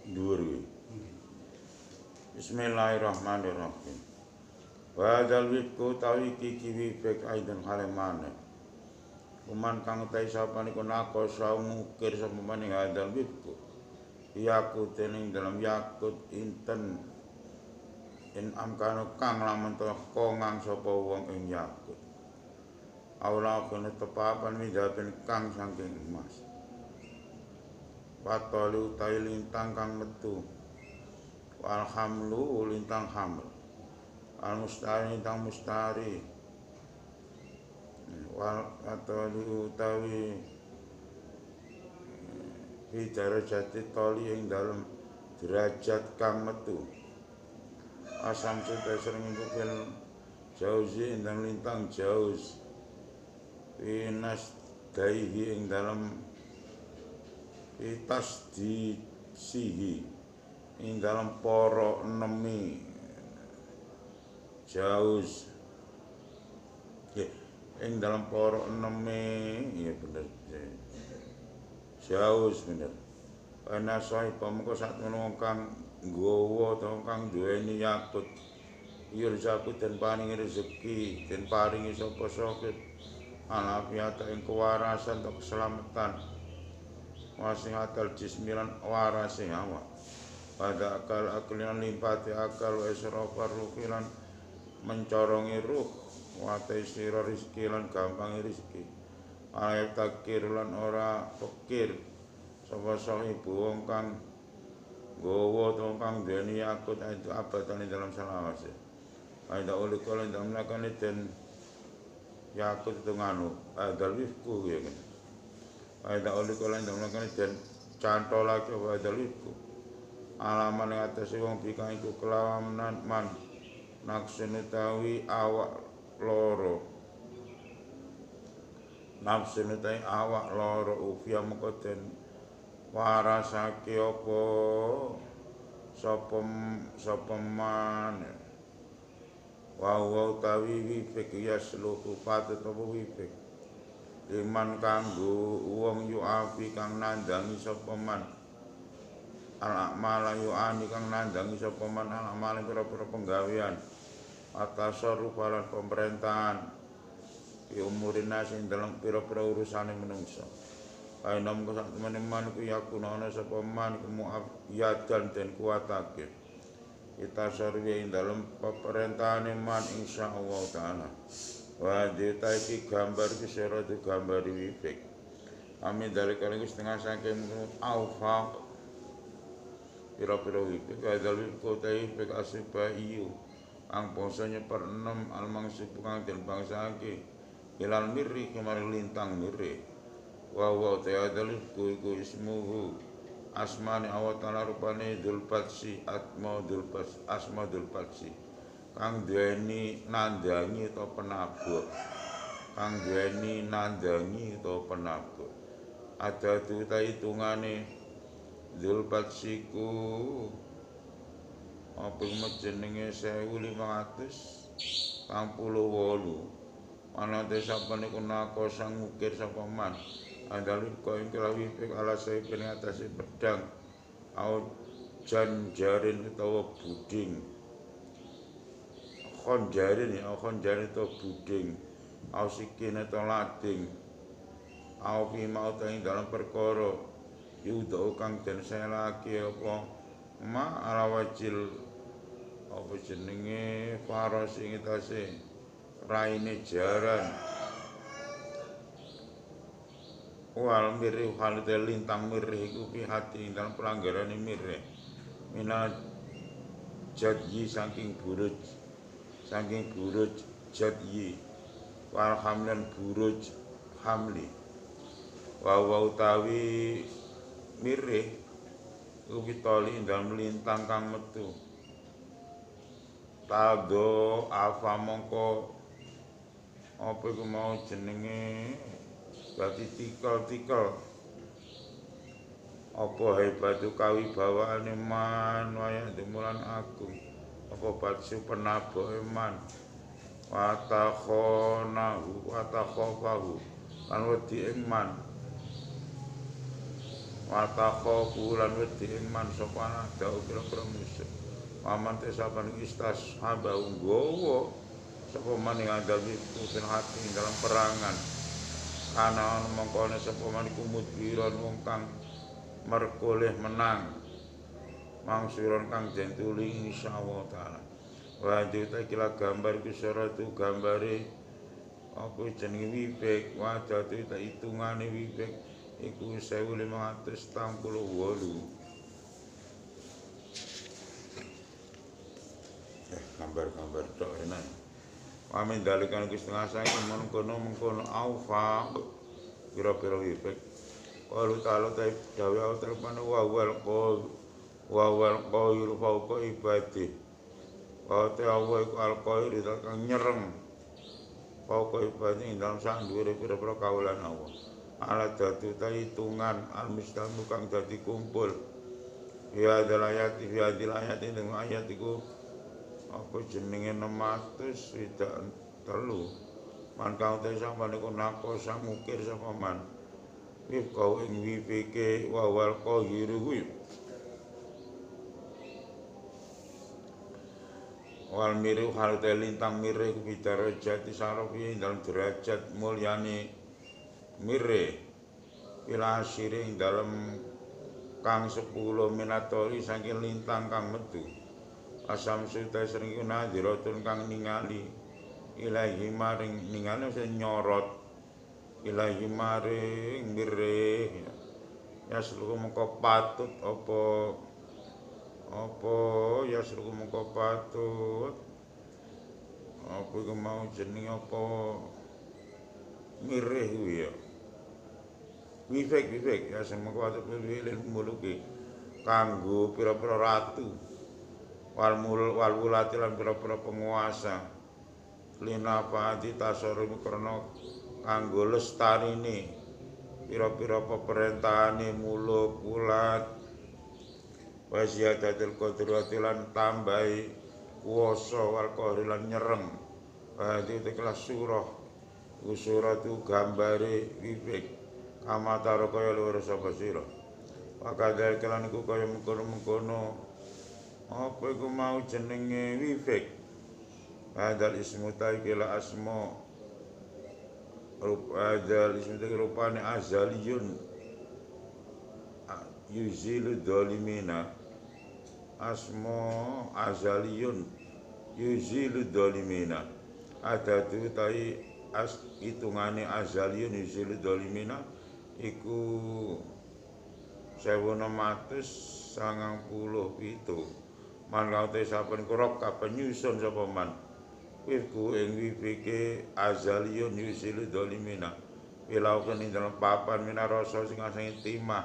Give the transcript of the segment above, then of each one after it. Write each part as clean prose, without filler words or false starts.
dhuwur kuwi. Bismillahirrahmanirrahim. Wa hadzal wibku tawi iki wibek aidan kalih maneh. Kuman kang utahe sapa niku nakosa ngukir sapa maning hadzal wibku. Yakut ing dalam yakut inten in amkano kang lamun teko ngang sapa wong ing yakut. Aula kene tepapan widaten kang saking emas. Watolu utahe lintang kang metu. Wal hamlu lintang haml. Al mustari lintang mustari. Wal atolu utawi derajat toli ing dalem derajat kang metu. Asam sudah sering ngukil jauzi ing dalem lintang jauz. Inas daihi ing dalam itas di sihi ing dalam poro enemi jauz ing dalam poro enemi iya bener jauz bener ana sae pamko sak menawa kang nggawa utawa kang duweni yakut yurzaku den paringi rezeki den paringi sapa sapa alafiat ing kewarasan atau keselamatan wasihatal jismilan warase awak pada akal aklian limpati akal wa israfar ruhilan mencorongi ruh wa taisira rizki lan gampangi rizki ayat takir lan ora pikir sapa sahibu wong kang gowo to kang dene yakut itu abadane dalam salawase ayat ulil kala dalam lakane den yakut itu nganu adal wifku ya kan ada oleh kalian dalam lakukan dan cantolake adal wifku alaman yang atas wong bika iku kelawanan man naksun utawi awak loro nafsun utawi awak loro ufia mengkoden warasake apa sapa man wa utawi wifik yasluhu patut apa wifik liman kanggo wong yu'afi kang nandangi sapa man al-a'mal yu'ani kang nandangi sapa man al-a'mal pira-pira penggawean atasarruf lan pemerintahan di umurin nasi dalam pira-pira urusane menungso ae nom sak temene man ku yakunana sapa man mu'afiyadan den kuatake kita sarwi ing dalam pemerintahan man insyaallah taala wa ditaiki gambar ki sira tu gambar wifik amin dari kali setengah saking alfa pira-pira wifik kadal kota wifik asiba iyo ang bosanya per 6 almangsib kang den bangsake ilal mirri kemari lintang mirri wa ta'adal iku ismuhu asmane Allah taala rupane Dzulfatsi asma Dzulfatsi kang duweni nandangi utawa penabur ada tuta hitungane Dzulfatsi ku apa jenenge 1588 ana desa niku nakosa ngukir sapa man andalip koing kelawi ping alasai ing atase pedang au janjarin utawa buding khonjarin utawa buding au sikin utawa lading au fi mau ing dalam perkara yudo kang den selake apa ma alawajil apa jenenge faros ing atase raine jaran wal mirih halite lintang mirih iku fi hati dalam pelanggaran mirih minat jadyi saking buruj jadyi wal hamlan buruj hamli wa utawi mirih iku pitoli dalam lintang kang metu tado afa mongko apa iku mau jenenge dadi tikel apa hebatu kawibawaane man waya demulan agung apa batsu penabohe man watakhofahu lan wedi ing man Watako bulan wedi ing man sapa nada kira-kira musuh. Paman te saban istas hamba nggawa sapa man ing andal wiku ten hati ing dalam perangan. Ana mengkone sapa man iku mudbiron wong kang merkoleh menang. Mangsuron kang den tuli insyaallah taala. Wajib ta kila gambar ku tu gambare apa jenenge wibek wajah ta hitungane wibek iku 1568. Gambar-gambar tok enak. Amin dalikan Gusti Ngasang mengkono aufa pira-pira wibek. Qalu ta'ala ta dawe telepon wawal qair fauqa ibadi. Wa ta'awa iku al-qair kang nyereng fauqa ibadi ing dalem sak dhuwure pira-pira kaulan Allah. Ala dadu ta hitungan al-mustamu kang dadi kumpul. Ya dalayat ing ayat iku apa jenenge 603 man kang te sampeyan iku nako samukir sapa man wif kau ing wifike wawal qahiru kuwi wal miru halte lintang mire ku bidarajat sarofi dalam derajat mulyane mire ila siring dalam kang 10 minatori saking lintang kang metu asam suta sering iku nadiratun kang ningali ilahi maring ningali sing nyorot ilahi maring mire ya seluruh mengko patut apa ya seluruh mengko patut apa iku mau jeneng apa mire kuwi ya wifek ya sing mengko patut pilih muluke kanggo pira-pira ratu wal wulati lan pira-pira penguasa lina fati tasarruf karena kanggo lestarine pira-pira pemerintahane muluk wulat wasiyadatul qadrati lan tambahi kuwasa wal qahri lan nyereng fati kelas surah usuratu gambare wifek kamatara kaya luwur sapa sira wakadal kelan iku kaya mengkono apa iku mau jenenge wifek hadal ismu taikila asma hadal ismu taikila rupane azaliyun yuzilu dolimina asma azaliyun yuzilu dolimina ada tu tai hitungane azaliyun yuzilu dolimina iku 1697 man kaute saben kurok kapan nyusun sapa man wifku ing wifike azaliyun yusilu dolimina wilau ing dalam papan minarasa sing asing timah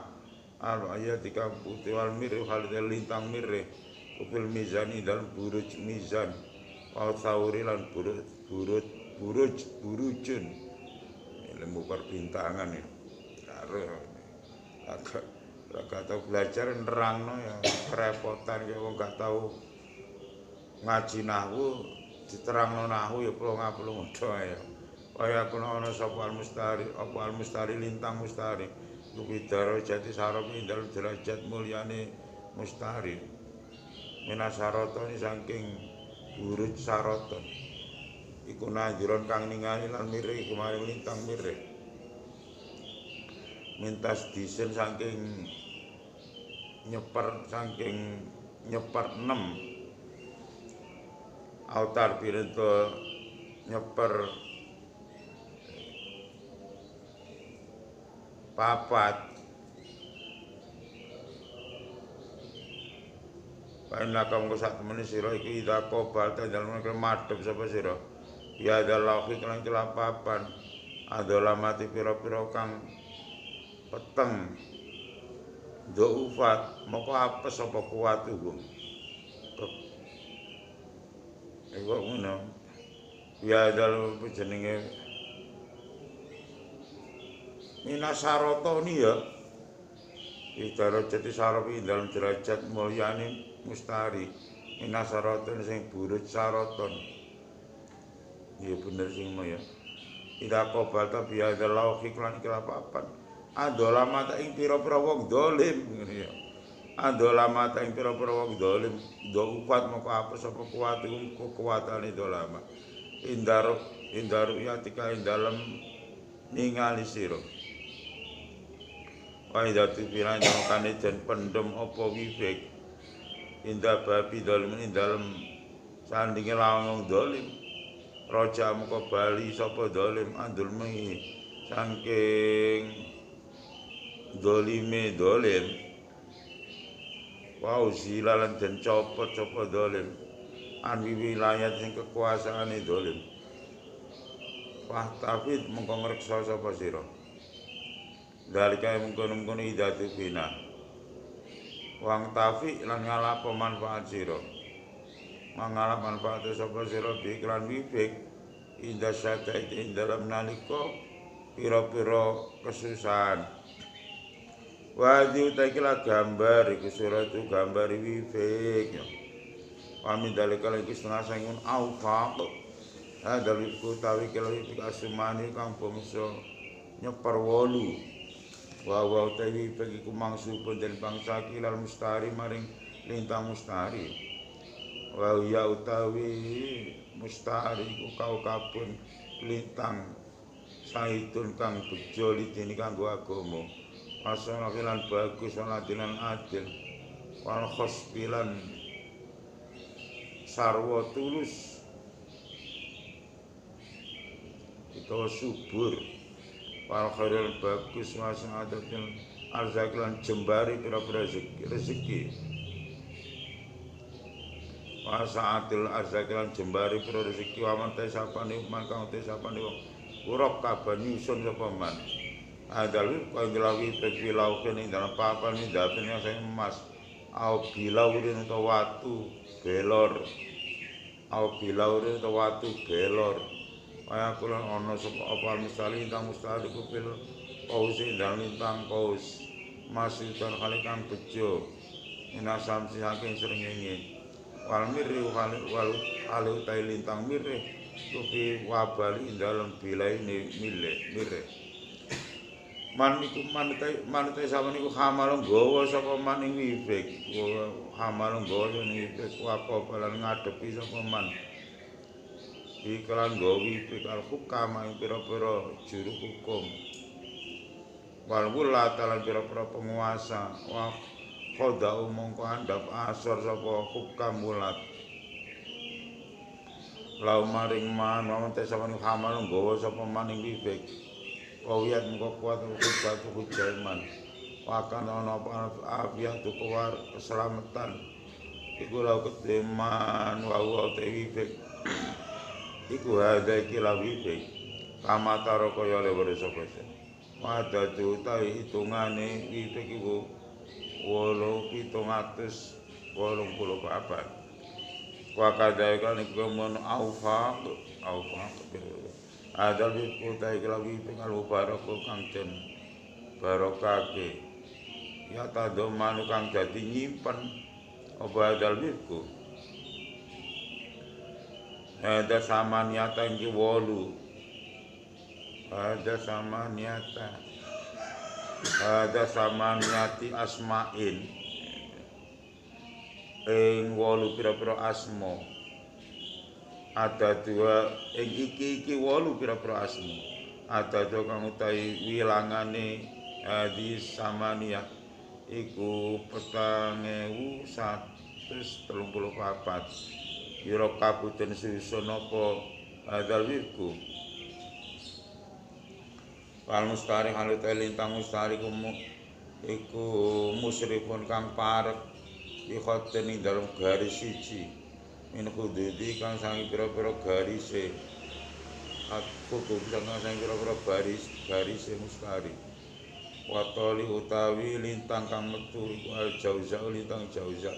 al ayat dikang putih wal mirih halite lintang mirih kupil mizani dalam buruj mizan wa sauri lan burujun ilmu perbintangan ya gak tau belajar nerangno ya kerepotan ya wong gak tau ngaji nahwu diterangno nahwu ya plong-plong ya kaya ana sapa al-mustari lintang mustari lubidaro jati saropi dalam derajat mulyane mustari minasaroton saking buruj saroton iku najiron kang ningali lan mirih kemaring lintang mirih mintas disen saking nyeper 6 autar pirento nyeper 4 paina kamu sak temene sira iki ida kobal dalem madhep sapa sira ya dalahi kan kelapapan adalah mati pira-pira kang peteng doufat moko apes apa kuat iku iku ngono ya dal jenenge minasarotoni ya idara jati saropi dalam derajat mulyane mustari minasaroton sing buruj saroton iya bener sing ya tidak kobal tapi ada lauhik lan kelapapan Andolamata ing pira-pira wong dolim ngene ya. Andolamata ing pira-pira wong dolim do kuat moko apa sapa kuat iku kekuatane dolama. Indaru yatika ing dalem ningali sira. Wa idati piran kane jen pendem apa wifik. Indah babi dolim ing dalem sandinge lawang dolim. Raja muka bali sapa dolim andulmi saking dolime dolim. Wow silalan den copot sapa dolim an wilayah sing kekuasaane dolim. Wah tafid mengko ngreksa sapa sira. Dalika mengkono-mengkono idatu bina. Wang tafi lan ngalap manfaat sira. Mangalap manfaat sapa sira bi iklan wifik indah syata ing dalam nalika pira-pira kesusahan. Wadi utakila gambar iku surat gambar wifik. Kami dalika lagi setengah sangun aufaq. Dalil kutawi kala wifik asumani kang bangsa nyeper 8. Wa utawi wifik iku mangsupun den bangsa kilal mustari maring lintang mustari. Wa ya utawi mustari iku kaukabun lintang saitun kang bejo lidini kanggo agama. Asal lan bagus lan adil wal khosbilan sarwa tulus itu subur wal khairul bagus wasing adatil arzak lan jembari pira-pira rezeki wasaatil arzak lan jembari pira rezeki waman te sapane man kang te sapane wong urap kaban nyusun sapa man. Adal kau ngelawi pekilau kene dalam papan ini dapetnya saya emas. Au bilaurin atau watu belor. Au bilaurin atau watu belor. Kaya kulan ono sapa apa mustali tang mustali kupil paus dalam lintang paus. Masih tan kali kang bejo. Ina samsi saking srengenge. Wal mirri wal alu tai lintang mirri. Kupi wabali dalam bilai mirre. Man iku manete sampeyan iku hamal nggawa sapa maning wifik. Hamal nggawa ning wifik apa balan ngadepi sapa man. Iklan nggawa wifik al hukam ing pira-pira juru hukum. Wal wula talan pira-pira penguasa. Wa qada mongko andhap asor sapa hukam wulat. Lau maring man manete sampeyan hamal nggawa sapa maning wifik. Kawiyat mengko kuat batu hujaman. Wakan ana afiat kuwar keselamatan. Iku lau kedeman wa wifik. Iku ada iki lau wifik. Kamataro kaya lewer sapa sing. Wadatu ta hitungane wifik iku 784. Wakadai kan iku mon aufaq. Adal wifku ta iki lawi pingal baroko kang den barokake. Ya tado manu kang dadi nyimpen apa adal wifku. Ada samaniata iki 8. Ada samaniati asmain. Ing 8 pira-pira asma. Ada 2 ing iki 8 pira-pira asma. Ada 2 kang utawi wilangane di samania iku 4134. Yura kabuten susun apa adal wifku. Wal mustari halu lintang mustari iku musrifun kang parek ikhoten ing dalem garis siji. Min khududi kang sangi pira-pira garise. Aku kang sangi pira-pira garise mustari. Watoli utawi lintang kang metu iku al jauza lintang jauza.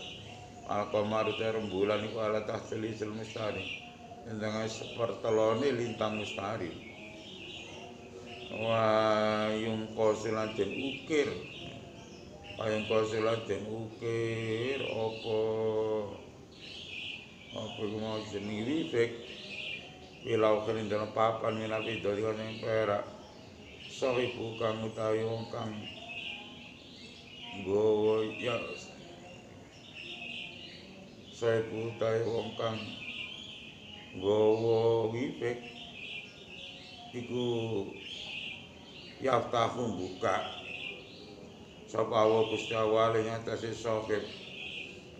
Al qamar rembulan iku ala tahsili mustari. Lintang sepertelone lintang mustari. Wayung kosilan den ukir. Wayung kosilan den ukir apa iku mau jeneng wifik. Wilau kene dalam papan minawi dadi ning perak. sahibu kang utawi wong kang nggawa ya sahibu utawi wong kang nggawa wipik iku yaftahu buka sapa wa Gusti Allah ing atase sahib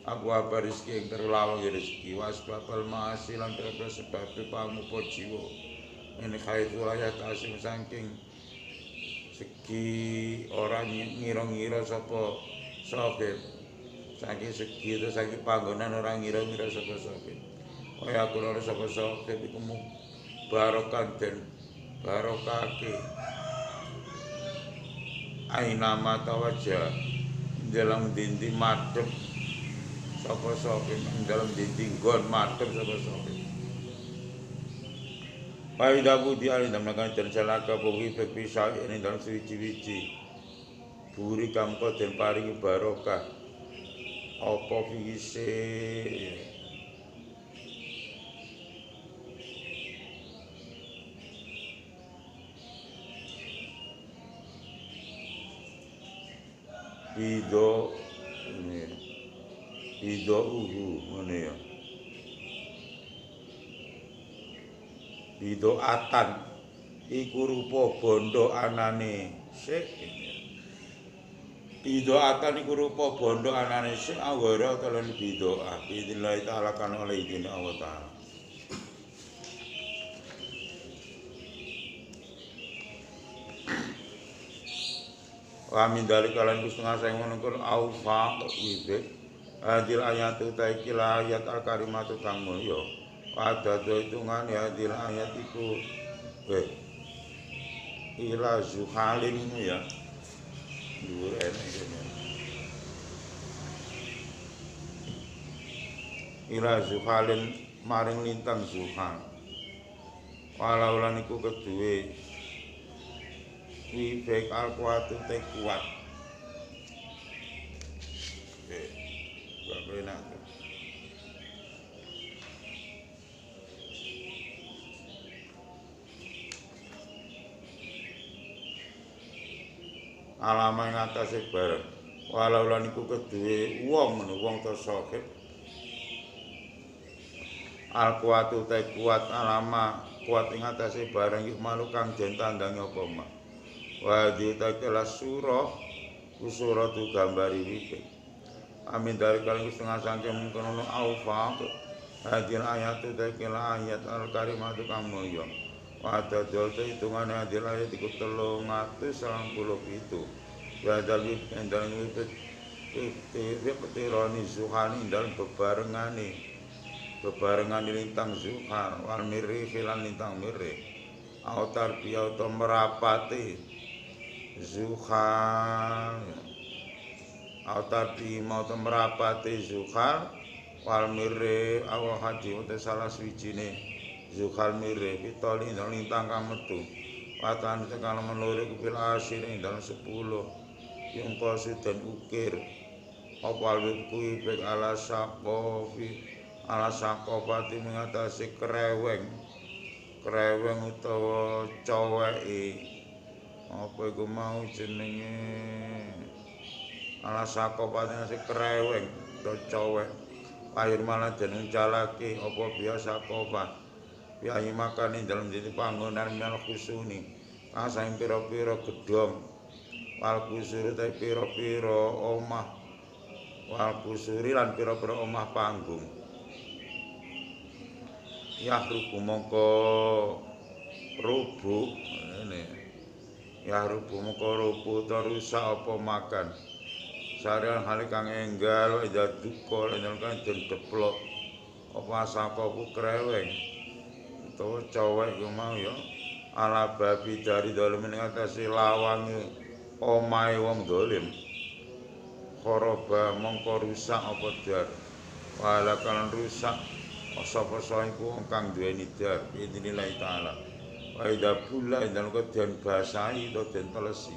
aku apa rezeki ing terlawang rezeki wasbabal ma'asi lan terus sebab pamupa jiwa ini khaitu ayat asim saking segi ora ngira-ngira sapa sahib saking segi itu saking panggonan ora ngira-ngira sapa sahib kaya aku ora sapa sahib iku barokah den barokake aina mata wajah dalam dinding madhep sapa sahib dalam dinding gon madhep sapa sahib Paida budi alin dalam dan salaka buhi bisa ini dalam suci-wici buri kamko dan paringi barokah apa fise Bido ngene ya bidoatan iku rupa bondo anane sik bidoatan iku rupa bondo anane sik awara kalian bidoah bidillahi ta'ala kan oleh izin Allah ta'ala wa min dari kalian kusnga sing menungkul aufa wibik adil ayat utaiki ayat al-karimatu kang mulya pada hitungan ya adil ayat iku ila zuhalin ya dhuwur enek kene ila zuhalin maring lintang zuhal walau lan iku keduwe wibek al-kuatu te kuat gak enak alama ing atase bareng walau lan iku keduwe wong ta sahib al kuatu te kuat alama kuat ing atase bareng iki malu kang den tandhangi apa mak wa ditakala surah usuratu gambari wibik amin dari kalian setengah sangke mengkono aufa hadir ayat takala ayat al karimatu kang mulya pada dosa hitungan hadir ayat iku 397 badal endang wibit petironi zuhani dalam bebarengan lintang zuhar wal mirri hilan lintang mirri autar piauto merapati zuhar autar di mau merapati zuhar wal mirri awal haji uta salah swijine zuhar mirri pitoli dalam lintang kang metu watan sekala menurut kupil asir ing dalam 10 yang kosi dan ukir opal wibkui bek ala sakopati mengatasi kreweng utawa coweki apa iku mau jenenge ala sakopati ngasih kreweng utawa cowek air malah jeneng calaki apa biasa kopat biayi makan ing dalam jadi panggonan mel khusuni asing pira-pira gedhong wal kusuri ta pira-pira omah wal kusuri lan pira-pira omah panggung ya rubu mongko rubu ngene ya rubu mongko rubu ta rusak apa makan sarian hale kang enggal ida duka lan kang den deplok apa sakoku kreweng utawa cowek ku mau ya ala babi dari dalem ning atase lawange omahe wong dolim khoroba mongko rusak apa dar wala kan rusak sapa iku wong kang duweni dar idznillah taala wa idza bulla dan den basahi to den telesi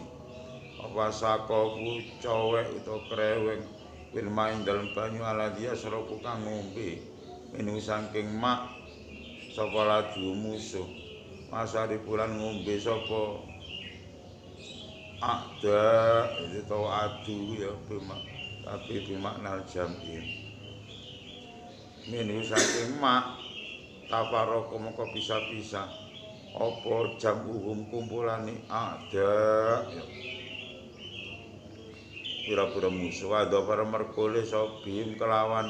apa sakoku cowek utawa kreweng pirmain dalem banyu ala dia seroku kang ngombe minum saking mak sapa laju musuh masa di bulan ngombe sapa ada itu tau adu ya tapi bimakna jam'i minu saking mak tafaroko moko bisa-bisa apa jam'uhum kumpulane ada ya pira-pira musuh ada para merkole sobim kelawan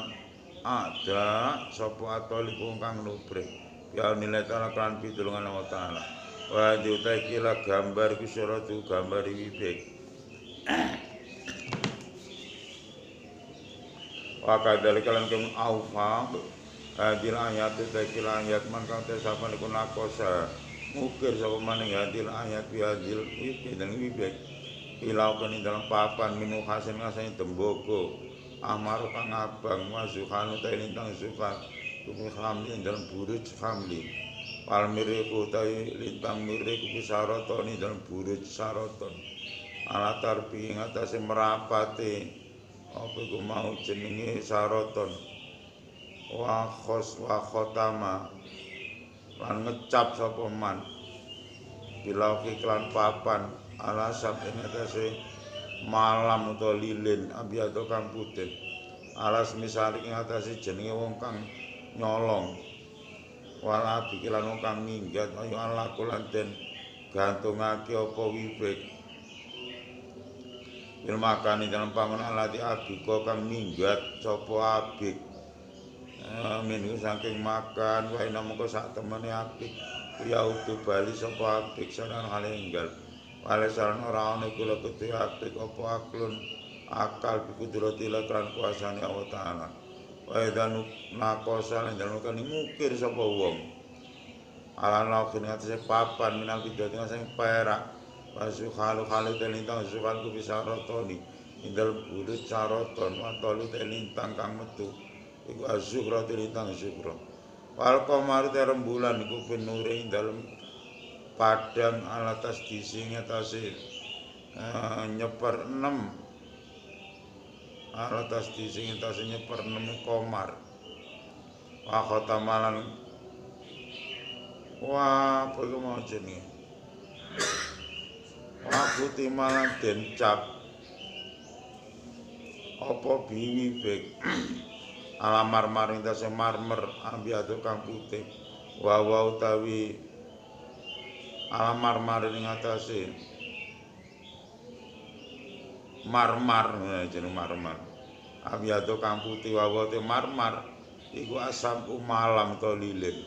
ada sapa atoliku kang nubrih ya nilai ta'ala kan pitulungan Allah ta'ala wa diutai kila gambar kusyaratu gambar wibik wa kadali kalan keng aufa hadil ayat utai kila ayat man kang tesapan ikun lakosa mukir sapa maning hadil ayat hadil wibik dan wibik ilau kani dalam papan minu hasin ngasani tembogo amar kang abang wazuhanu ta lintang zuhal kuwi hamli dalam buruj hamli wal miriku ta lintang miriku bisaroton dalam buruj saroton ala tarbi ngatasi merapati apa iku mau jenenge saroton wa khotama lan ngecap sapa man bila iklan papan alasab ing atase malam utawa lilin abiyado kang putih alas misalik ing atase jenenge wong kang nyolong wala bikilan wong kang minggat ayo ala kulan den gantungake apa wibik bil makani dalam panggonan alati abiko kang minggat sapa abik minu saking makan wae namung sak temene abik ya utu bali sapa abik sanan halenggal walesan ora ana kula kudu apik apa aklun akal bikudrati lan kuasane Allah taala wae dan nakosal dan kan mukir sapa wong ala nafsin atase papan minal bidati sing perak wasu khalu telintang sukal ku bisa rotoni indal bulu caroton watolu telintang kang metu iku azukra telintang zukra wal qamar rembulan iku penure indal padang alatas dising atase nyeper 6 alatas dising atase nyeper 6 komar wa khotamalan wa apa iku mau jenenge wa kutimalan den cap apa biwibek alamar maring tase marmer ambiatu kang putih wa utawi alamar ing atase marmar jeneng marmar abiyado kang putih wawote marmar iku asam malam to lilin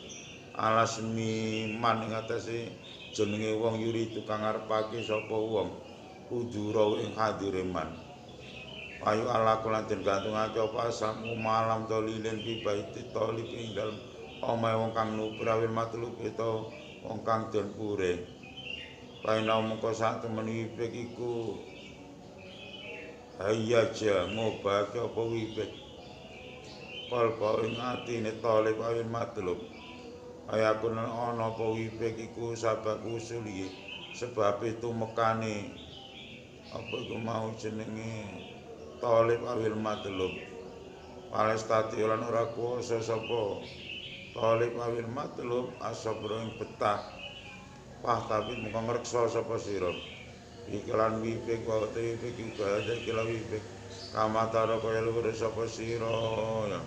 alas miman ing atase jenenge wong yuri tukang ngarepake sapa wong kudura ing hadireman ayu ala kulan den gantungake apa asam malam to lilin bi baiti talib ing dalem omahe wong kang nuprawil matlub itu wong kang den pure paina mengko sak temen wibek iku hayaja ngobake apa wibek kalba ing atine talib awil matlub ayakun ana apa wibek iku sabab usuli sebab itu mekane apa iku mau jenenge talib awil matlub palestati lan ora kuwasa sapa talib awil matlub asabro ing betah wah tapi muka ngreksa sapa sira iklan wibek wae wibek iki ada iklan wibek kamatara kaya luwih sapa sira ya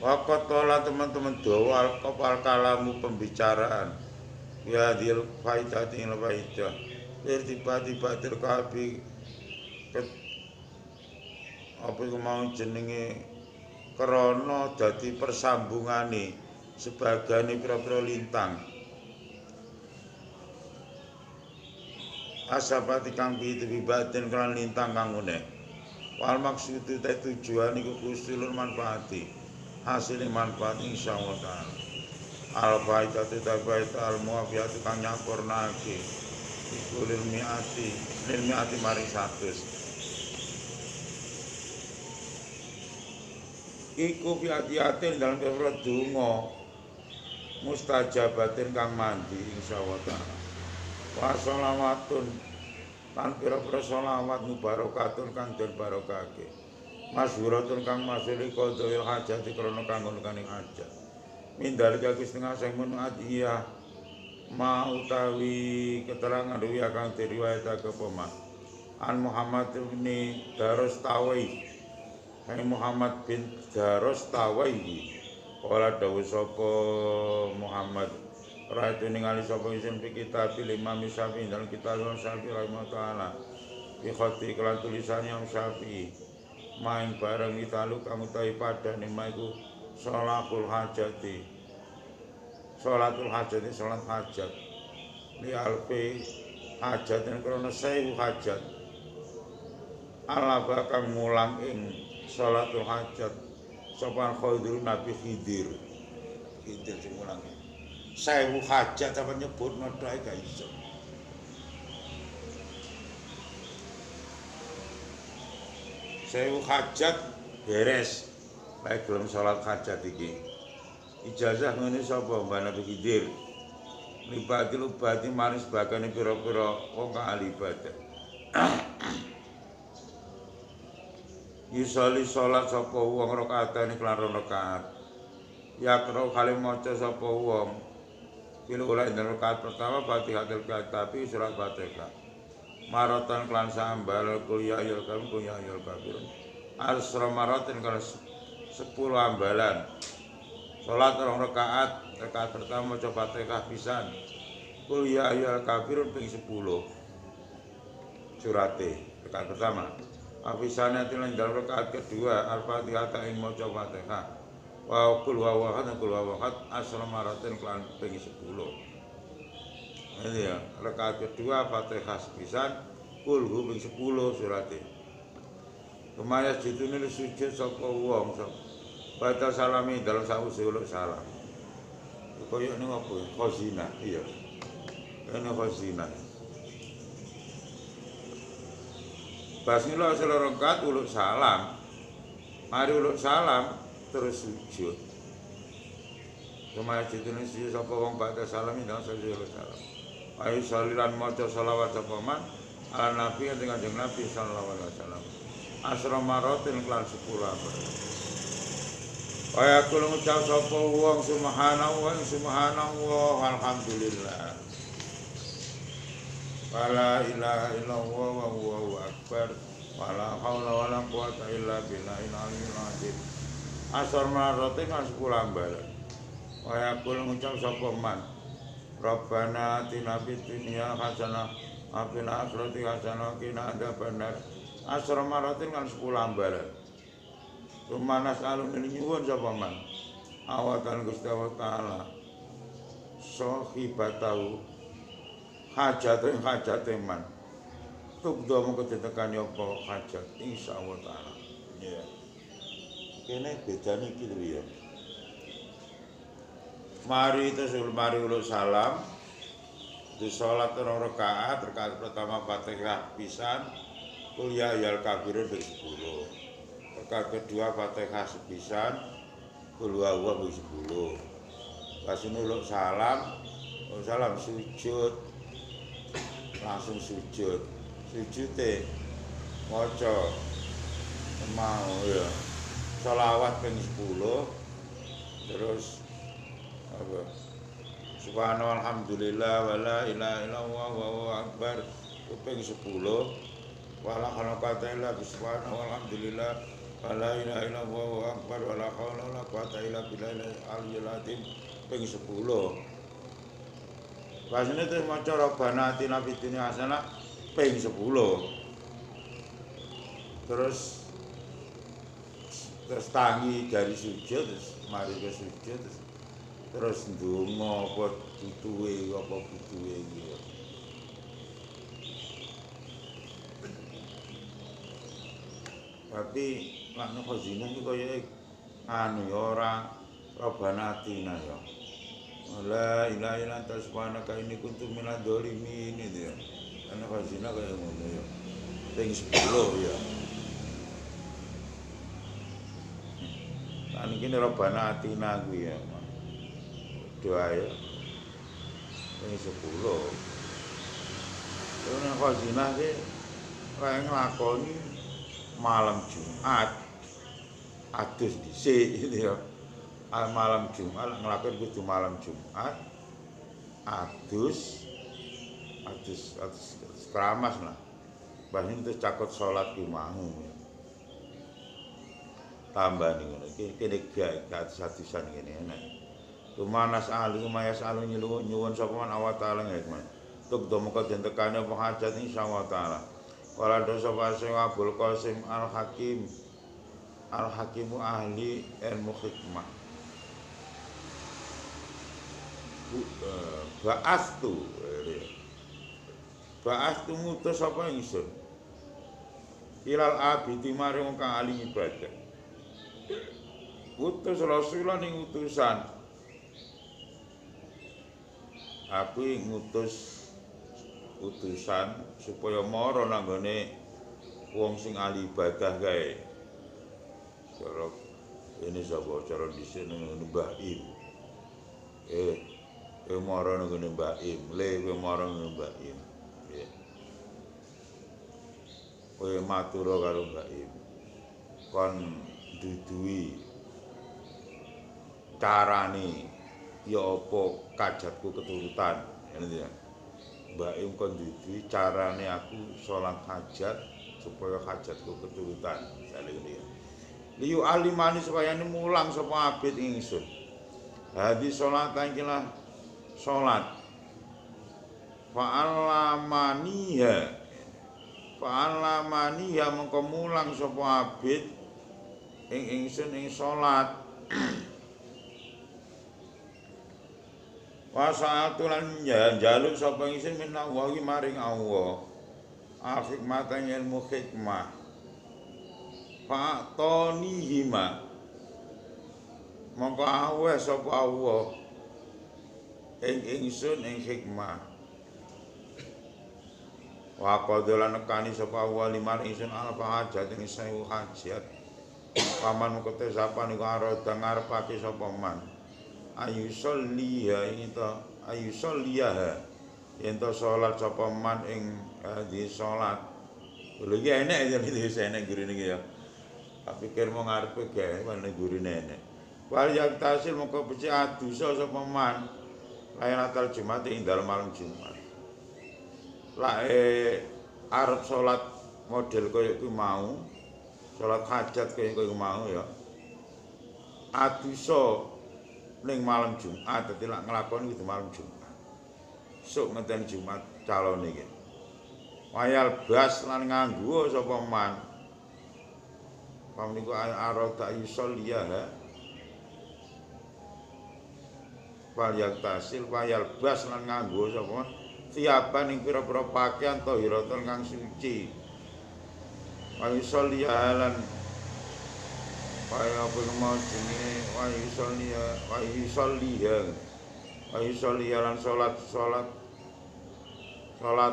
waqatola teman-teman dawa kepal kalamu pembicaraan ya dil faidati ing faidah tiba-tiba terkabi apa iku mau jenenge krana dadi persambungane sebagane pira-pira lintang asabati kang bibatin kan lintang kang ngene wal maksud tujuan iku kusulun manfaati hasil manfaat insyaallah taala al faidatu tabaita al muafiyatu kang nyampurnake iku lil miati mari 100 iku fiatiatin dalam pira donga mustajabatin kang mandi insyaallah taala wa sholawatun lan pira-pira sholawat mubarakatun kang den barokake masyhuratun kang masyhur qadhil hajat krana kanggo kaning hajat mindal kagus tengah sing mun adiyah ma utawi keterangan dewi akan diriwayatake pema an Muhammad bin Darustawai hai Muhammad bin Darustawai kala dawuh sapa Muhammad ratu ningali sapa isin fi kitab Imam Syafi'i dalam kitab Syafi'i rahimahullah taala bi khati kelan tulisannya Imam Syafi'i main bareng italu kang utawi padane maiku sholatul hajati salat hajat li alfi hajat dan krana 1000 hajat Allah bakal mulang ing sholatul hajat sapa Khidir Nabi Khidir sing mulang 1000 hajat apa nyebut nodhae gak iso. Sewu hajat beres baik gelem salat hajat iki ijazah ngene sapa Mbah Nabi Khidir libati lubati manis bakane pira-pira wong kang ahli ibadah yusoli salat sapa wong rakaatane kelan rakaat ya karo kali maca sapa wong kilo ora ing rakaat pertama Fatihatul Kitab surat Fatihah maratan klan sambal kuliah ayol kabir asra maratan klan 10 ambalan salat 2 rakaat pertama maca Fatihah pisan kuliah ayol kabir ping 10 surate rakaat pertama apisane tilan dalam rakaat kedua Al-Fatihah ing maca Fatihah wa qul huwallahu asra maratan klan ping 10. Ini ya, rakaat kedua Fatihah sepisan kul ping 10 surate. Kemaya jitune sujud sapa wong baca salami dalam sawise uluk salam. Kaya ning apa ya? Khazina, iya. Ini khazina. Basmillah seloro rakaat uluk salam. Mari uluk salam terus sujud. Kemaya jitune sujud sapa wong baca salami dalam sawise uluk salam. Ayo saliran maca selawat sapa man ala nabi kanjeng Nabi sallallahu alaihi wasallam asra maratin kelan 10 abad kaya kula ngucap sapa wong subhanallah alhamdulillah wala ilaha illallah wallahu akbar wala haula wala quwata illa billahil aliyyil azim asra maratin kelan 10 abad kaya kula ngucap sapa man Rabbana atina fid dunya hasanah wa fil akhirati hasanah wa qina adzabannar asra maratin kan 10 ambalan Rumana salun nyuwun sapa man awatan Gusti Allah taala sahibatahu hajate man tukdo mengko ditekani apa hajat insyaallah taala ya kene bedane iki lho ya. Mari uluk salam di sholat 2 rakaat pertama Fatihah pisan kuliah ayal kabirun ping 10 rakaat kedua Fatihah sepisan kuliah wa ping 10 pas uluk salam sujud langsung sujude maca mau ya sholawat ping 10 terus Subhanallah alhamdulillah wala ilaha illallah wallahu akbar ping 10 wala khalaqata illa bisubhanallah alhamdulillah wala ilaha illallah wallahu akbar wala haula wala quwata illa billahil aliyyil azim ping 10. Pasane terus maca Rabbana atina fid dunya hasanah ping 10. Terus tangi dari sujud mari ke sujud terus ndonga apa butuhe iki. Tapi makna khazina iki kaya anu ya ora Rabbana atina ya. La ilaha illa anta subhanaka inni kuntu minadh dhalimin itu ya. Ana khazina kaya ngono ya. Ping 10 ya. Lan iki Rabbana atina kuwi ya. Doa ya ini 10 terus yang khazina ini kayak ngelakoni malam Jumat adus dhisik gitu ya malam Jumat ngelakoni kudu malam Jumat adus keramas lah. Bahkan itu cakot sholat ki mau. Tambah nih ngono iki kene gak atus-atusan ngene enak. Tumanas alu mayas alu nyuwun sapa man Allah taala hikmah. Tuk domoko den tekane apa hajat insyaallah taala. Kala dosa pasing Abul Qasim Al Hakimu ahli ilmu hikmah. Ba'astu ngutus sapa ingsun. Ilal abidi maring wong kang ahli ibadah. Utus Rasulullah ning utusan. Aku ngutus utusan supaya mara nang gone wong sing ahli ibadah kae. Cara ini sapa cara dhisik nang Mbah Im. Mara nang gone Mbah Im, kowe mara nang Mbah Im. Kowe matura karo Mbah Im. Kon duduhi carane ya apa kajatku keturutan ngene ya. Mbak Im kon duduhi carane aku salat hajat supaya hajatku keturutan jane ngene ya. Liyu alimani supaya mulang sapa abid ingsun. Hadi salat ikilah salat fa'alamaniha mengko mulang sapa abid ingsun ing salat. Wasa'atulan jaluk sapa ingsun minallahi maring Allah. Al-hikmatan ilmu hikmah. Fa'tonihima mongko aweh sapa Allah ing ingsun ing hikmah. Wa qadalan nekani sapa Allah liman ingsun alfa hajat ing 1000 hajat. Paman mengko te sapa niku arada ngarepake sapa man. Ayusolliha ento salat sapa man ing di salat. Lho iki enek ya iki enek gurine iki ya. Tak pikir mau ngarepe gawe mana gurine enek. Wal yak tasil mongko becik adusa sapa man. Lailatul Jumat ing dalem malam Jumat. Lae arep salat model kaya kuwi mau, salat hajat kaya kuwi mau ya. Adusa ning malam Jumat, dadi lak nglakoni itu malam Jumat. Sok ngeten Jumat calon iki. Wayal bas lan nganggo sapa man. Pamniku arada yusolliya. Wayal tasil wayal bas lan nganggo sapa man. Siapan ing pira-pira pakaian tahiratul kang suci. Wayusolliya lan kaya apa mau jenenge wayusolliya lan salat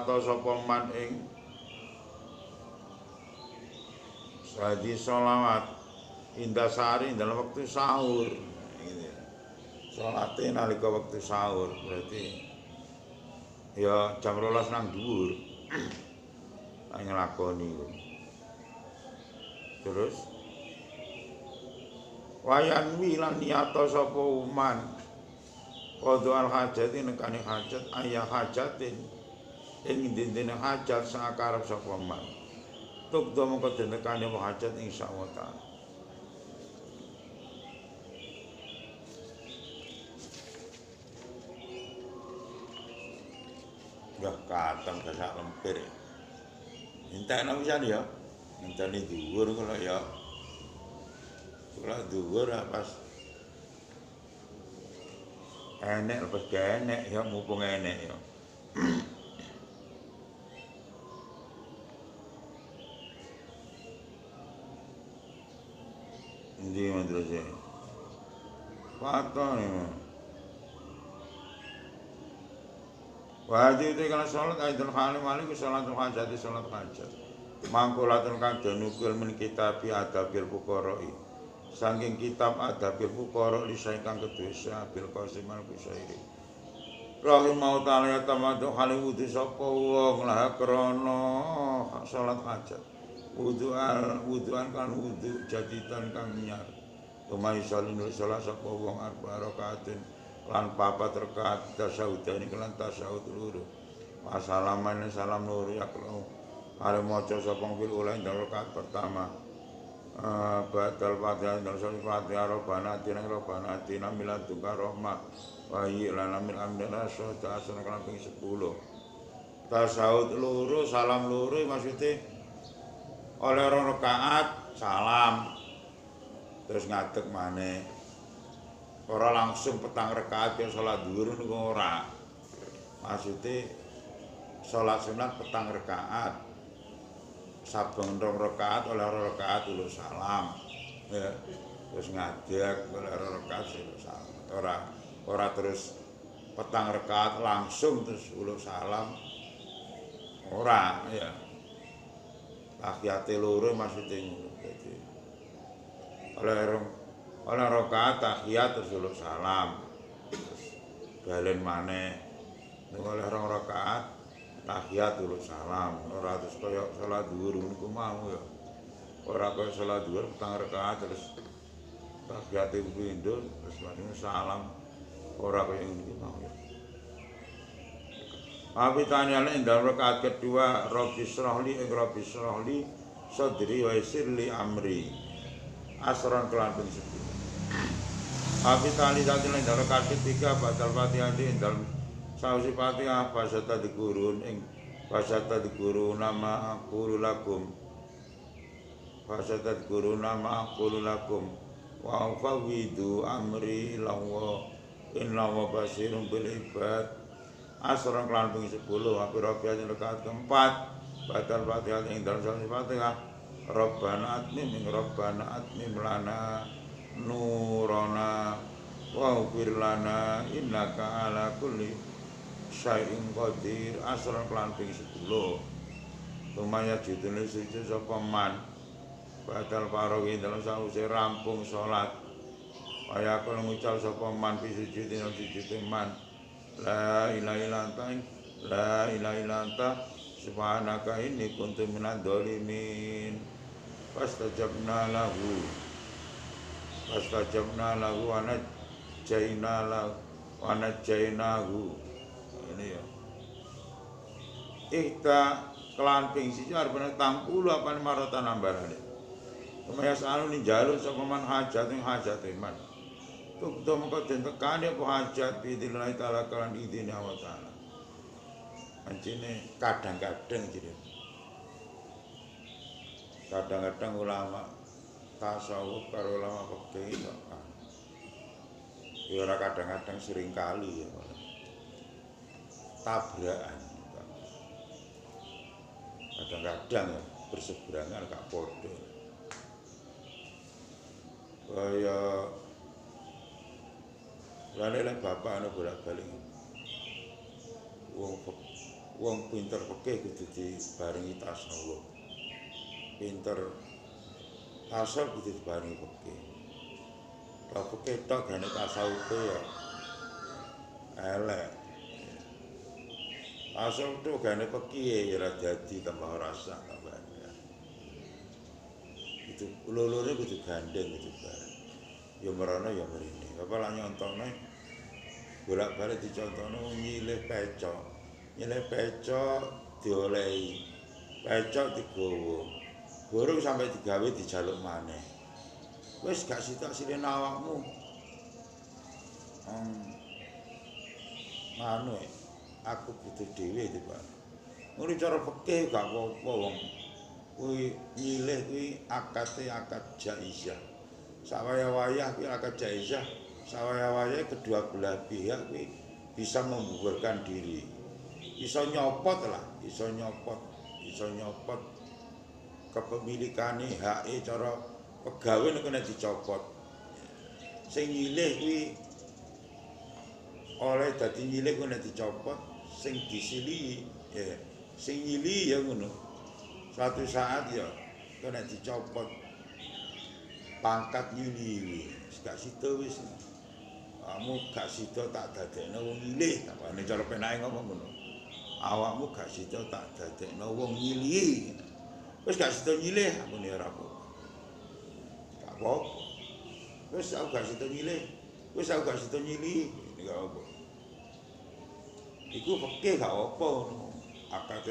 sapa man ing sadi sholawat indasari dalam waktu sahur. Salate nalika waktu sahur berarti ya jam 12 nang dhuwur. Tak nglakoni. Terus wayan wilan niyata sapa uman qadha al hajati nekane hajat ayah hajatin ing dindene hajat sakarep sapa man tukdo mengko nekane hajat insyaallah taala. Gak katang gasak lempir. Entekno pisan ya. Entene dhuwur kula ya. Kula dhuwur pas enek lepas enek ya mumpung enek ya. Ndi madrasah. Patone. Wajib itu kalau sholat aidul halim aliku sholatul hajat sholat hajat. Mangkulatul kang denukil min kitabi adabil fuqara'i. Saking kitab adabil fuqara' lisai kang kedua bil qasim al Qusairi. Rahimahullah ta'ala tamadu halim wudu sapa wong lah krana sholat hajat. Wuduan kan wudu jadidan kang nyar. Umay salinu sholat sapa wong arba rakaatin lan papat rakaat tasyahudani kelan tasyahud loro wassalaman salam loro yaklo are maca sapa fil ula ing rakaat pertama Batal Fatihah dan Suri Fatihah Robbana Atina miladuka rahmah wa hayyi lana min amrina rashada asana kelan ping 10 tasyahud loro salam loro maksudnya oleh rakaat salam terus ngadeg maneh ora langsung petang rakaat ya salat dhuwur niku ora maksudnya salat sunat petang rakaat saben rong rakaat oleh rakaat ulo salam ya terus ngadeg oleh rakaat ulo salam ora terus petang rakaat langsung terus ulo salam ora ya tahiyate loro maksudnya ngono dadi oleh rakaat tahiyat terus ulo salam terus balen maneh oleh rong rakaat tahiyat dulu salam ora terus kaya salat dhuwur niku mau ya ora kaya salat dhuwur petang rakaat terus tahiyat pindho terus langsung salam ora kaya ngene mau ya Abitanya ing dalam rakaat kedua Rabbi shrahli sadri wa yassir li amri asran kelan ping 10 Abitani dadi ing dalam rakaat ketiga batal Fatihah ing dalam sausi Fatihah pasata digurun ing pasata diguru nama aqulu lakum wa fawidu amri lawa inna wa basirun bil ibad asran kelan ping 10 apira-pira ing rakaat keempat batal Fatihah ing dalam sausi Fatihah Rabbana atmim lana nurana wa ghfir lana innaka ala kulli syai'in qadir asran kelan ping 10 Tumaya judune sujud sapa man batal parawi dalam sause rampung salat kaya kula ngucap sapa man fi sujud dina sujud man la ilaha illa anta subhanaka inni kuntu minadz dzalimin fastajabna lahu wa najjaynahu ini ya ihta kelan ping siji arep tampulu apa maratan ambarane kemaya sanu ninjaluk sapa man hajat ing hajate man tukto mengko den tekani apa hajat bidillahi taala kelan idine Allah taala anjene kadang-kadang ulama tasawuf karo ulama fikih ya ora kadang-kadang sering kali ya tabrakan kadang-kadang ya berseberangan gak podo kaya lha bapak ana bolak-balik wong pinter fikih kudu dibarengi tasawuf pinter tasawuf kudu dibarengi fikih kalau fikih tok gane tasawuf ya elek tasawuf itu gane fikih ya ora dadi tambah rasa tambah itu loro-loro kudu gandeng kudu bareng ya merono ya mrene apa lan nyontone bolak-balik dicontono nyilih pecok diolehi pecok digowo burung sampai digawe dijaluk maneh wis gak sitok sirene awakmu anu aku butuh dhewe iki Pak ngono cara fikih gak apa-apa wong kuwi nyilih kuwi akad jaizah sawaya-wayah kuwi akad jaizah sawaya-wayah kedua belah pihak kuwi bisa membubarkan diri iso nyopot kepemilikane hake cara pegawe nek kena dicopot sing nyilih kuwi oleh dadi nyilih kuwi nek dicopot sing disili ya sing nyili ya ngono suatu saat ya kena dicopot pangkat nyili gak sida wis kamu gak sida tak dadekno wong nyilih apane cara penake ngomong ngono awakmu gak sida tak dadekno wong nyili wis gak sida nyilih aku ora apa gak apa wis aku gak sida nyilih wis aku gak sida nyili Niku apa? Iku fikih gak apa ngono. Akad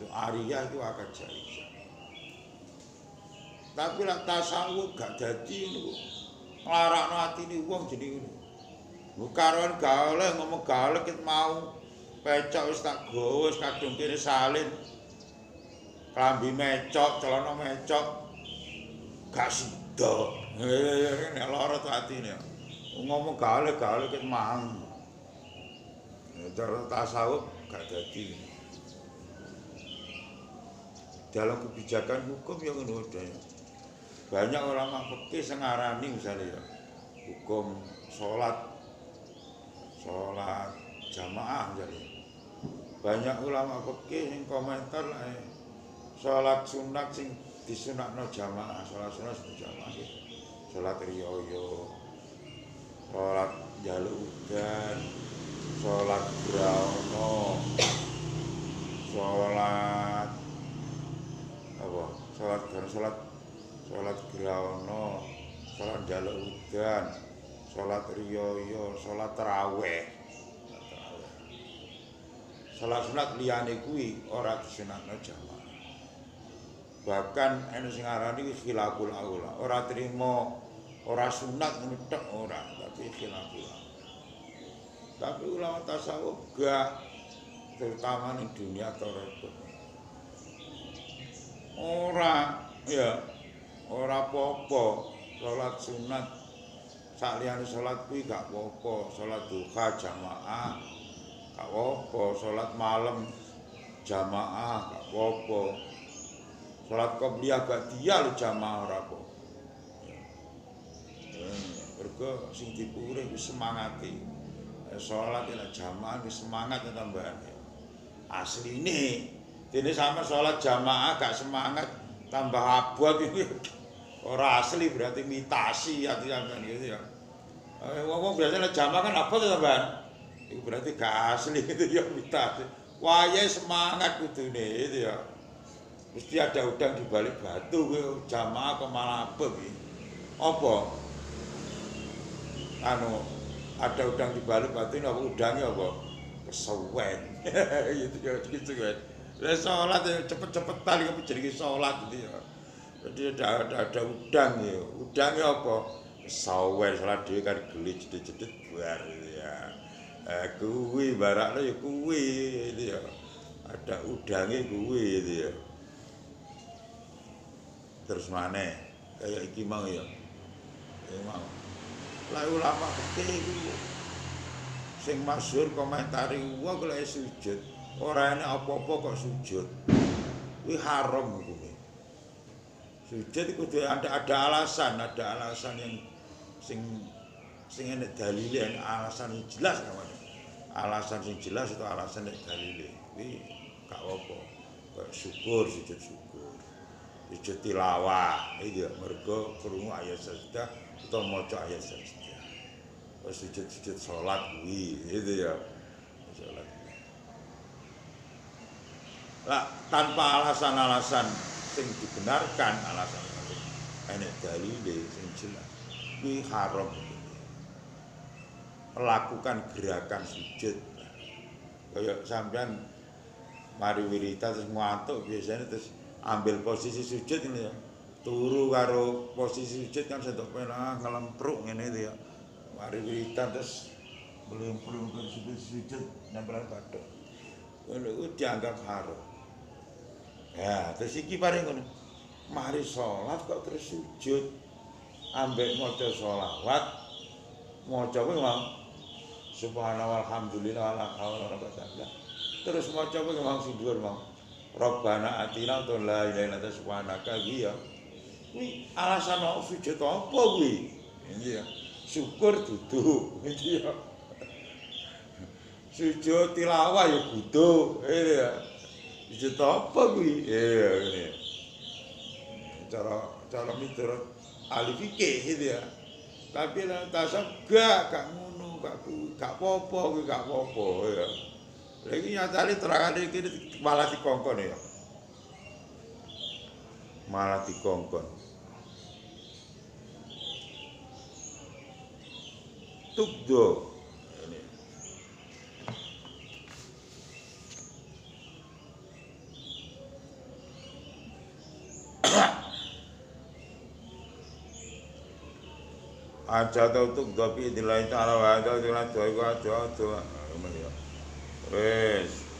Ariyah itu akad jaizah. Tapi lek tasawuf gak dadi ngono. Nglarakno atine wong jenenge ngono. Bukaron gawe ngomong gawe ket mau pecok wis tak gawa wis kadung kene salin. Klambi mecok, celana mecok. Gak sida. Nek lara to atine. Ngomong gawe ket mang. Cara tasawuf gak dadi. Dalam kebijakan hukum yang ngono ya. Banyak ulama fikih sing ngarani misalnya ya, hukum salat jamaah misalnya. Banyak ulama fikih sing komentar lah salat sunat sing disunatno jamaah, salat sunat sing jamaah iki. Salat riyo, salat njaluk udan, salat graono, salat salat graono, salat njaluk udan, salat riyo, salat tarawih. Salat sunat liyane kuwi ora disunatno jamaah. Bahkan ana sing arani khilaful aula, ora trimo ora sunat ngono tok ora, tapi khilaful aula. Tapi ulama tasawuf gak, terutama di dunia tarekat. Ora apa-apa salat sunat saliyane salat kuwi gak apa-apa, salat duha jamaah gak apa-apa, salat malam jamaah gak apa-apa. Salat qobliyah ba'diyah jamaah ora apa. Mergo sing dipurih wis semangate. Salat nek jamaah wis semangat tambahane. Asline dene sampe salat jamaah gak semangat tambah abot iki ora asli berarti imitasi ati sampean gitu ya. Wong biasanya jamaah kan abot tambahan. Iku berarti gak asli itu ya imitasi. Wayahe semangat kudune itu ya. Mesti ada udang di balik batu kowe jamaah kok malah abot iki. Apa? Ada udang di balik batu ini apa udangnya apa? Kesuwen. Gitu kan. Lah salat cepet-cepetan iki jenenge salat gitu ya. Jadi ada udang ya. Udangnya apa? Kesuwen salat dhewe kan geli jedit-jedit bar gitu ya. Kuwi barakno ya kuwi gitu ya. Ada udangnya kuwi gitu ya. Terus maneh kayak iki mau ya. Mau. Lah ulama fikih iku sing masyhur komentari wong lek sujud ora enek apa-apa kok sujud. Kuwi haram hukume. Sujud iku kudu ada alasan yang sing enek dalile, alasan yang jelas namanya. Alasan sing jelas itu alasan nek dalile. Kuwi gak apa-apa. Kok syukur sujud syukur. Sujud tilawah iki mergo krungu ayat sajdah utawa maca ayat sajdah. Sujud salat kuwi gitu ya. Salat. Lah tanpa alasan-alasan sing dibenarkan, alasan enek dalile sing jelas. Kuwi haram. Melakukan gerakan sujud. Kayak sampean mari wiritan terus ngantuk biasanya terus ambil posisi sujud ini ya. Turu karo posisi sujud kan sedok penak ngelempruk ngene itu ya. Mari wiritan terus belum sujud nempelan bathuk. Ngono dianggap haram. Ya, terus iki bareng ngono. Mari salat kok terus sujud. Ambek maca sholawat. Maca kuwi mau subhanallah walhamdulillah wala haula wala quwwata illa billah. Terus maca kuwi mau sing dhuwur mau. Rabbana atina wa la ilaha illa anta subhanaka ya. Kuwi alasan sujud apa kuwi? Iki ya. Syukur dudu iki ya. Sujud tilawah ya butuh ya. Sujud apa kuwi? Ya ngene. Cara miturut ahli fikih gitu ya. Tapi lah tasawuf gak ngono, gak apa-apa kuwi gak apa-apa ya. Lha iki nyatane terangane iki malah dikongkon ya. Malah dikongkon. Tugdo. Ini. Aja tau tugdo bi dilai ta'ala wa ta'ala dilai doa. Wes.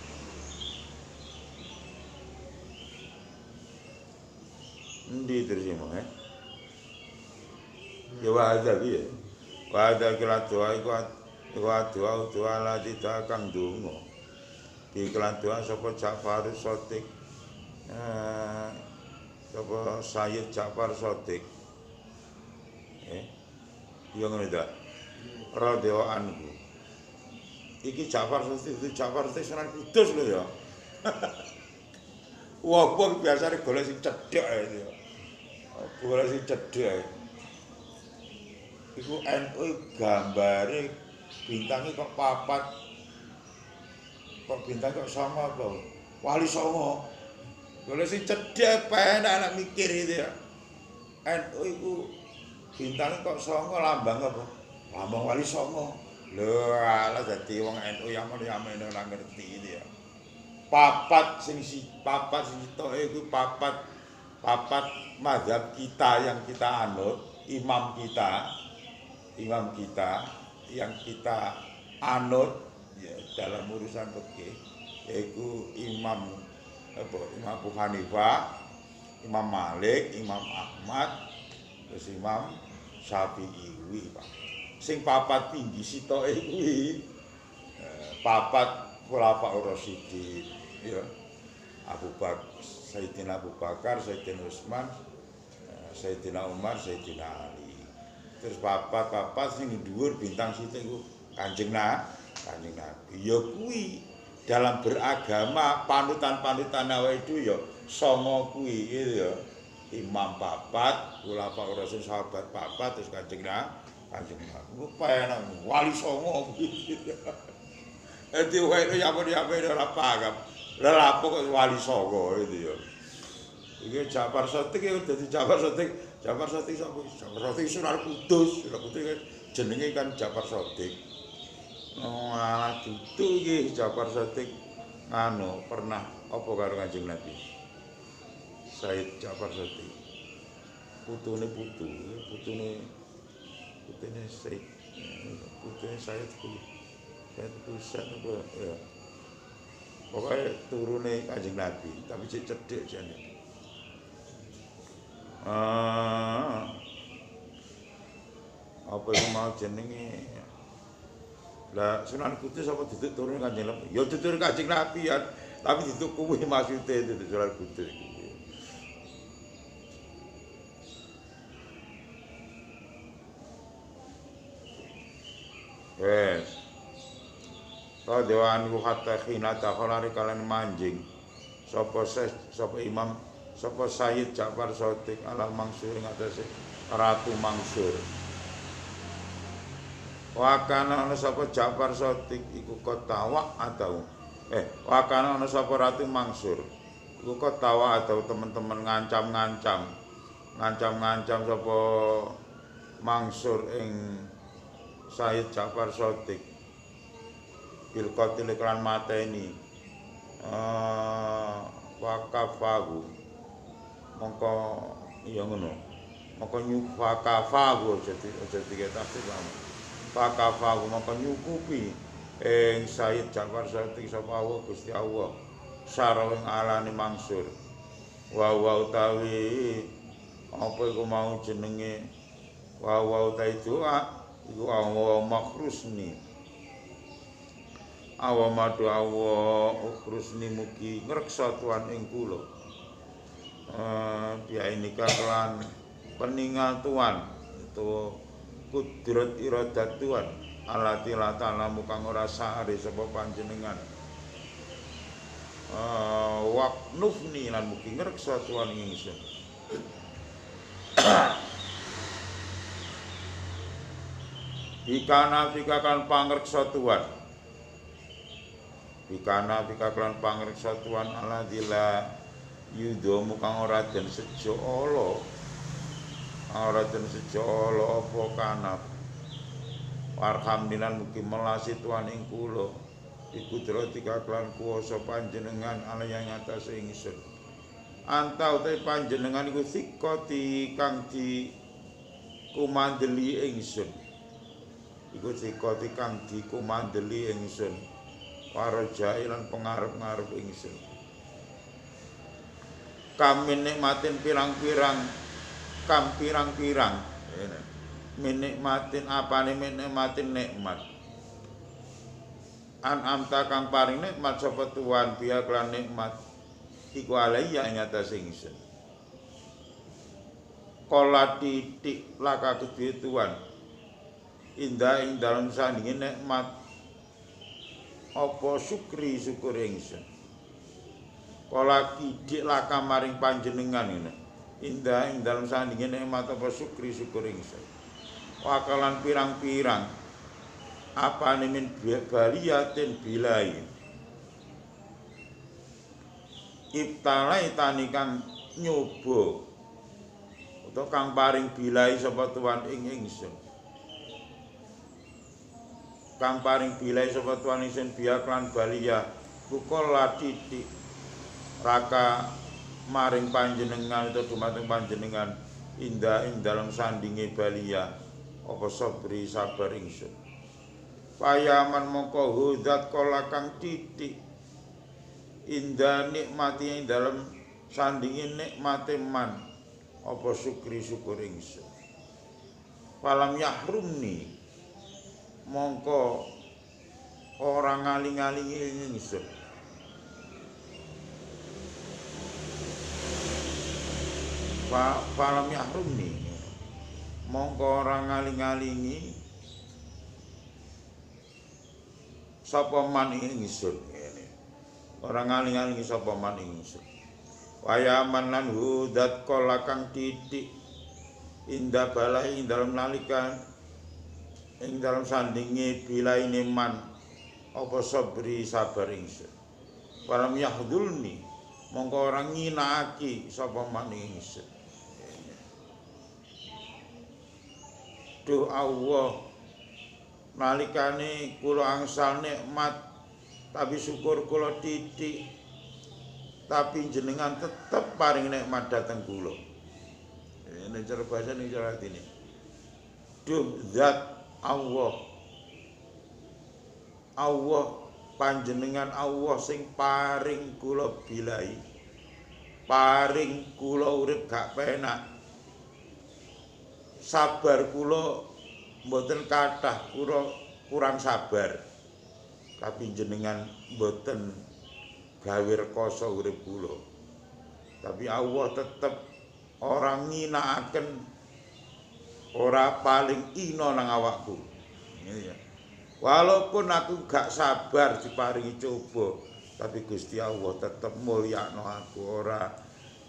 Endi terus mau ya wa'ada piye? Wa'ada kira doa iku doa lati doa kang donga. Iklan doa sapa Ja'far Shadiq. Sapa Sayyid Ja'far Shadiq. Ya ngono ta. Radhiyallahu anhu. Iki Ja'far Shadiq itu Ja'far Sunan Kudus lho ya. Wong biasane golek sing cedhek ae ya. Golek sing cedhek ae. Iku NU gambare bintange kok papat. Kok bintang kok sama apa? Wali Songo. Golek sing cedhek penak anak mikir itu ya. NU iku bintange kok songo lambang apa? Lambang Wali Songo. Lho ala dadi wong NU yamen ora ngerti itu ya. Papat sing tok iku papat mazhab kita yang kita anut, imam kita yang kita anut ya dalam urusan fikih yaitu Imam Abu Hanifah, Imam Malik, Imam Ahmad, terus Imam Syafi'i kuwi, Pak. Sing papat tinggi sitoke kuwi papat Khulafaur Rasyidin ya. Sayyidina Abu Bakar, Sayyidina Utsman, Sayyidina Umar, Sayyidina Ali. Terus papat sing dhuwur bintang sithik iku Kanjeng Nabi. Ya kuwi dalam beragama panutan-panutan awake dhewe ya songo kuwi gitu ya. Imam papat, Khulafaur Rasyidin sahabat papat terus Kanjeng Nabi. Ku penak wali songo kuwi. Edi wae ya ora paham. Lah lapo kok wali songo itu ya. Iki Ja'far Shadiq ya dadi Ja'far Shadiq sapa? Ja'far Shadiq Sunan Kudus. Jenenge kan Ja'far Shadiq. Alah dudu iki Ja'far Shadiq pernah apa karo Kanjeng Nabi. Sayyid Ja'far Shadiq. Putune Sayyid. Putune Sayyid Husain apa ya. Pokoknya turune Kanjeng Nabi, tapi cek cedhek jane. Apa iku mau jenenge? Lah Sunan Kudus apa duduk turun Kanjeng Nabi? Ya duduk Kanjeng Nabi ya, tapi duduk kuwi maksude duduk Sunan Kudus iki. Wes. Radhiyallahu hatta khina takhalari kalian manjing. Sapa Imam sapa Sayyid Ja'far Shadiq ala Mansur ngatasi Ratu Mansur. Wakana ana sapa Ja'far Shadiq iku ketawa atau wakana ana sapa Ratu Mansur iku ketawa atau teman-teman ngancam sapa Mansur ing Sayyid Ja'far Shadiq bil qatil iklan mateni wakafahu mongko iya ngono mongko nyukafahu aja diketake lama wakafahu mongko nyukupi ing Sayyid Ja'far Shadiq sapa Allah Gusti Allah sarawing alane Mansur wa utawi apa iku mau jenenge wa utawi doa iku Allah makhrusni awamadu Allah ukhrusni mugi ngreksa tuan ing kula ini kelan peninggal tuan itu kudrat iradat tuan alati la ta'lamu kang ora sare sapa panjenengan waqnufni lan mugi ngreksa tuan ingsun Bikana kan pangreksa tuan Bikana klan pangreksa tuan aladila yudomu kang ora den sejo ala apa Warhamnilan mugi melasi Tuhan ing kula ikudratika kelan kuwasa panjenengan ala yang ngatas ingsun anta utawi panjenengan iku sikoti kang di kumandeli ingsun iku sikoti kang di kumandeli ingsun warajai lan pengarep-ngarep ingsun kami nikmatin pirang-pirang kam pirang-pirang menikmatin apane menikmatin nikmat amta kang paring nikmat sapa Tuhan biya kelan nikmat iku alaiya ing atas ingsun kala titik laka kedhe Tuhan indah ing dalem sandinge nikmat apa syukur ingsun kala kidik laka maring panjenengan ngene indah ing dalem sandinge nikmat apa syukur ingsun wakalan pirang-pirang apane min baliyatin bilai ibtalai tani kang nyoba utawa kang paring bilai sapa Tuhan ing ingsun kang paring bilai sapa Tuhan ingsun biya klan balia kukul titik raka maring panjenengan utawa dumateng panjenengan indah ing dalam sandinge balia apa sabri sabar ingsun payaman mongko hudat kala kang titik indah nikmati ing dalam sandinge nikmate man apa syukur ingsun falam yahrumni mongko ora ngaling-alingi ingsun falam yahrumni mongko ora ngaling-alingi sapa man ingsun ora ngaling-alingi sapa man ingsun wayaman lan hudat kala kang titik indah balai ing dalem nalikan ing dalem sandinge bilaine man apa sabri sabar ingsun walam yahdulni mongko ora nginaki sapa man ingsun duh Allah nalikane kula angsal nikmat tapi syukur kula titik tapi jenengan tetep paring nikmat dateng kula ini cara bahasa ning cara atine duh zat Allah panjenengan Allah sing paring kula bilai paring kula urip gak penak sabar kula mboten kathah kurang sabar tapi jenengan mboten gawe rekoso urip kula tapi Allah tetep ora nginakaken ora paling ina nang awakku ya. Walaupun aku gak sabar diparingi coba tapi Gusti Allah tetep mulyakno aku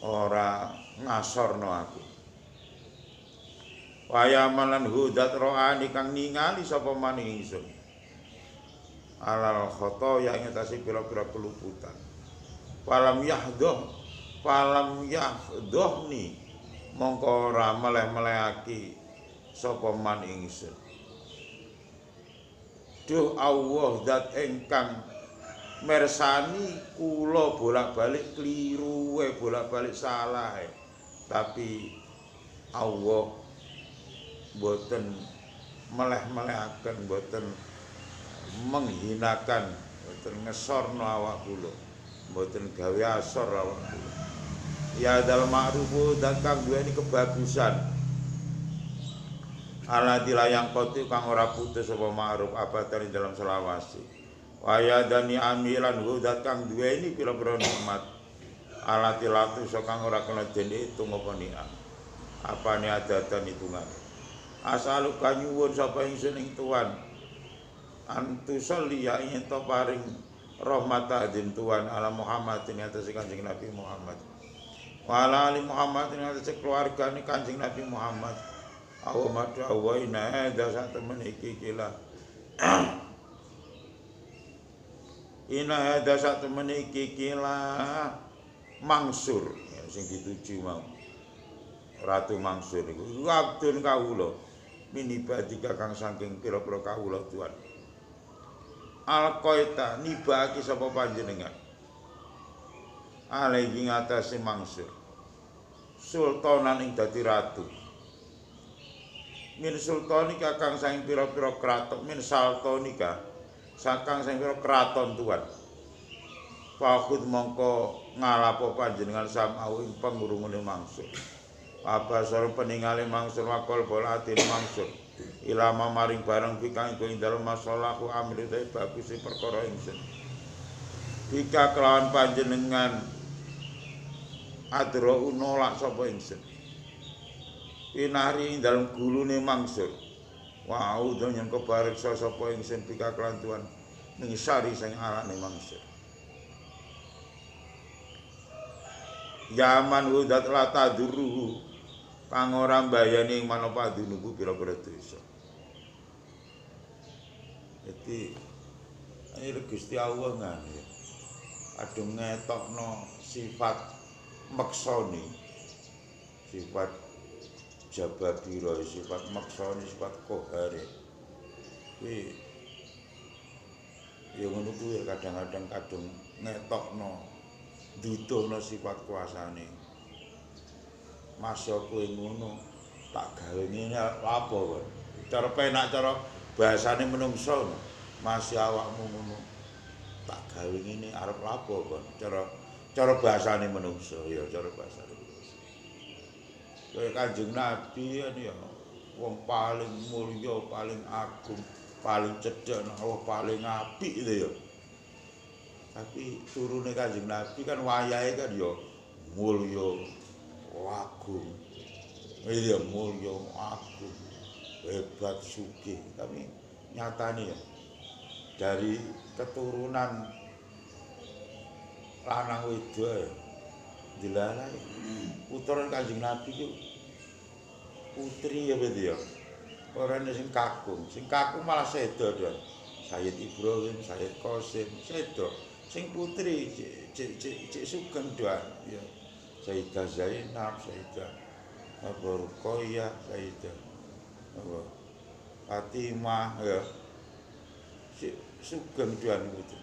ora ngasorno aku wayaman lan hudat ro'ani kang ningali sapa maning ingsun alal khotoya ing atase pira-pira keluputan falam yahdohni mongko ora meleh-melehake sapa man ingsun duh Allah zat ingkang mersani kula bolak-balik kliru bolak-balik salah tapi Allah boten meleh-melehaken boten menghinakan boten ngesorno awak kula boten gawe asor awak kula ya dal ma'rufu dan kang duweni kebagusan ala dilayang koti kang ora putus apa ma'ruf abatan dalam selawasi waya dani amilan hudat kang duweni pira-pira nikmat ala tilatu so kang ora kena den itung apa ni'am apane adatan hitungan asalu kanyuwun sapa ingsun ing Tuhan antu sholli ya ing to paring rahmat adzim Tuhan ala Muhammadin atas Kanjeng Nabi Muhammad wa ala ali Muhammadin atas keluargane Kanjeng Nabi Muhammad Allahumma ta'awina hadza satemen iki kila ina hadza satemen iki kila mangsur ya, sing dituju mau Ratu Mangsur iku waktun kawula minibadika kang saking pira-pira kawula Tuhan alqaita nibaki sapa panjenengan alaihi ngatasi mangsur sultanan ing dadi ratu min sultanika kang saking pira-pira kraton min sultanika sakang saking pira kraton Tuhan Fakhud mongko ngalapo panjenengan samau ing pangurungane mangsur. Apa sor peningale mangsur wakol bola atine mangsur. Ilama maring barang pikang iku ing dalem masalahku amri te bagus perkara ingsun. Bika kelawan panjenengan adra nolak sapa ingsun. Pinari ing dalem gulune mangsur. Wau donyen kebareksa sapa ingsun bika kelawan Tuhan ning sari sing arane mangsur. Yaman udat lata duruhu kang ora mbayani ing manapa dunuku pira-pira dosa. Jadi ini Gusti Allah ngene. Adung ngetokno sifat maksoni, sifat jababira, sifat maksoni, sifat kohare. Kuwi ya ngono kuwi kadang-kadang kadung ngetokno dudono sifat kuasane. Masya kowe ngono tak gawe ngene apa kok. Cara penak cara bahasane menungso. Masya awakmu ngono tak gawe ngene arep lapo kok. Cara bahasane menungso ya cara bahasane menungso. Kaya Kanjeng Nabi ya wong paling mulya, paling agung, paling cedhak Allah, paling apik itu ya. Tapi turune Kanjeng Nabi kan wayahe kan ya mulya, agung. Iya mulya, agung, hebat, sugih. Tapi nyatane ya dari keturunan lanang wedok ya dilalai. Putra Kanjeng Nabi ku putri ya betul ya. Ora sing kakung malah sedo don. Sayyid Ibrahim, Sayyid Qasim, sedo. Sing putri cek sugeng doan ya. Sayyidah Zainab, Sayyidah Ruqayyah, Sayyidah Fatimah ya. Sugeng doan gitu.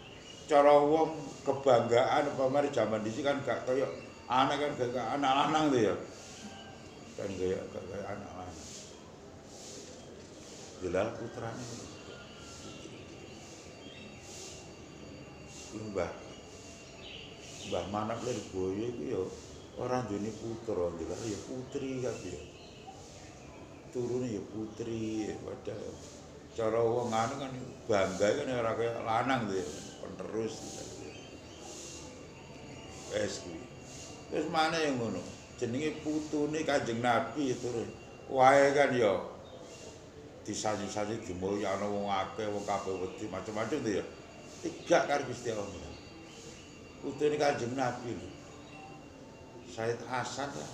Cara wong kebanggaan pamane jaman dhisik kan gak kaya anak kan gak anak lanang tuh ya. Kan gak anak lanang. Jelas putrane. Mbah Manap Lirboyo iku ya ora duweni putra, jelas ya putri kabeh. Turune ya putri, padahal cara wong anu kan bangga kan ora kaya lanang tuh ya, penerus. Wes kuwi. Wis maneh yang ngono. Jenenge putune Kanjeng Nabi turun. Wae kan ya disaji-saji dimulyakno wong akeh, wong kabeh wedi macam-macam tuh ya. Tiga karo Gusti Allah. Putune Kanjeng Nabi. Said Hasan lah.